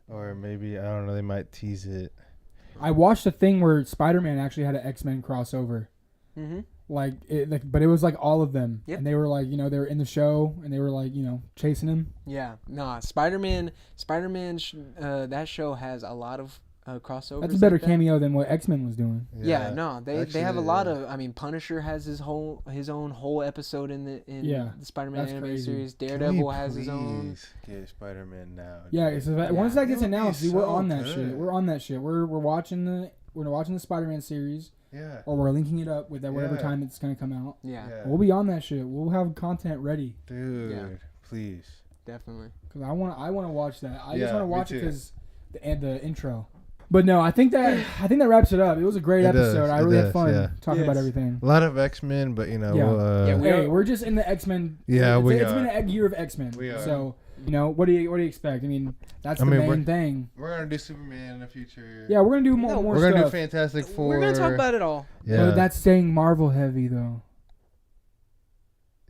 Or maybe, I don't know, they might tease it. I watched a thing where Spider-Man actually had an X-Men crossover. Mm-hmm. But it was like all of them. Yep. And they were like, they were in the show and they were like, chasing him. Yeah. Nah, Spider-Man, that show has a lot of crossovers. That's a better cameo than what X-Men was doing. Yeah, no, they have a lot of. I mean, Punisher has his own whole episode in the Spider-Man animated series. Daredevil has his own. Get Spider-Man now. Yeah, so once that gets announced, we're on that shit. We're on that shit. We're watching the Spider-Man series. Yeah. Or we're linking it up with that whatever time it's gonna come out. Yeah. We'll be on that shit. We'll have content ready. Dude, please. Definitely. Because I want to watch that. I just want to watch it because the intro. But no, I think that wraps it up. It was a great episode. I really had fun talking about everything. A lot of X-Men, but we're just in the X-Men. Yeah, it's been a year of X-Men. We are. So what do you expect? I mean, that's the main thing. We're gonna do Superman in the future. Yeah, we're gonna do more. We're stuff. gonna do Fantastic Four. We're gonna talk about it all. Yeah, but that's staying Marvel heavy though.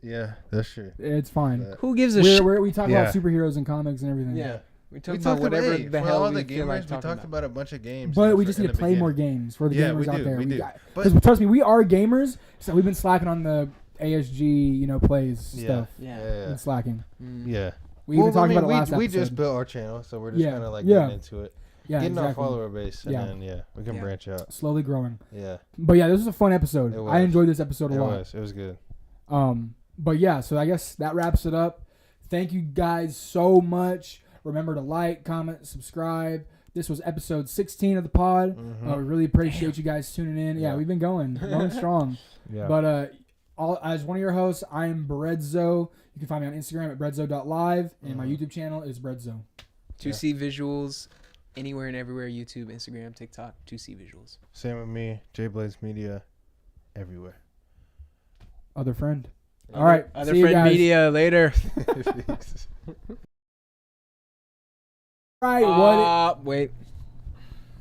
Yeah, that's true. It's fine. Who gives a shit? We talk about superheroes and comics and everything. Yeah. We talked about whatever the hell we feel like we talked about a bunch of games. But we just need to play more games for the gamers out there. We do. Because trust me, we are gamers, so we've been slacking on the ASG, plays stuff. Yeah. Been slacking. Yeah. We even talked about it last episode. We just built our channel, so we're just kind of getting into it. Yeah, getting our follower base, and then we can branch out. Slowly growing. Yeah. But this was a fun episode. I enjoyed this episode a lot. It was good. But so I guess that wraps it up. Thank you guys so much. Remember to like, comment, subscribe. This was episode 16 of the pod. We really appreciate you guys tuning in. Yeah, we've been going strong. But as one of your hosts, I am Bredzo. You can find me on Instagram at bredzo.live, and my YouTube channel is Bredzo. 2C Visuals, anywhere and everywhere, YouTube, Instagram, TikTok, 2C Visuals. Same with me, J Blades Media, everywhere. Other friend. All right. Other friend media, later. Right, wait.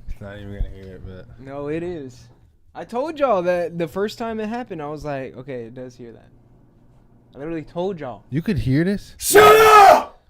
It's not even gonna hear it, but no, it is. I told y'all that the first time it happened, I was like, okay, it does hear that. I literally told y'all. You could hear this? Shut up!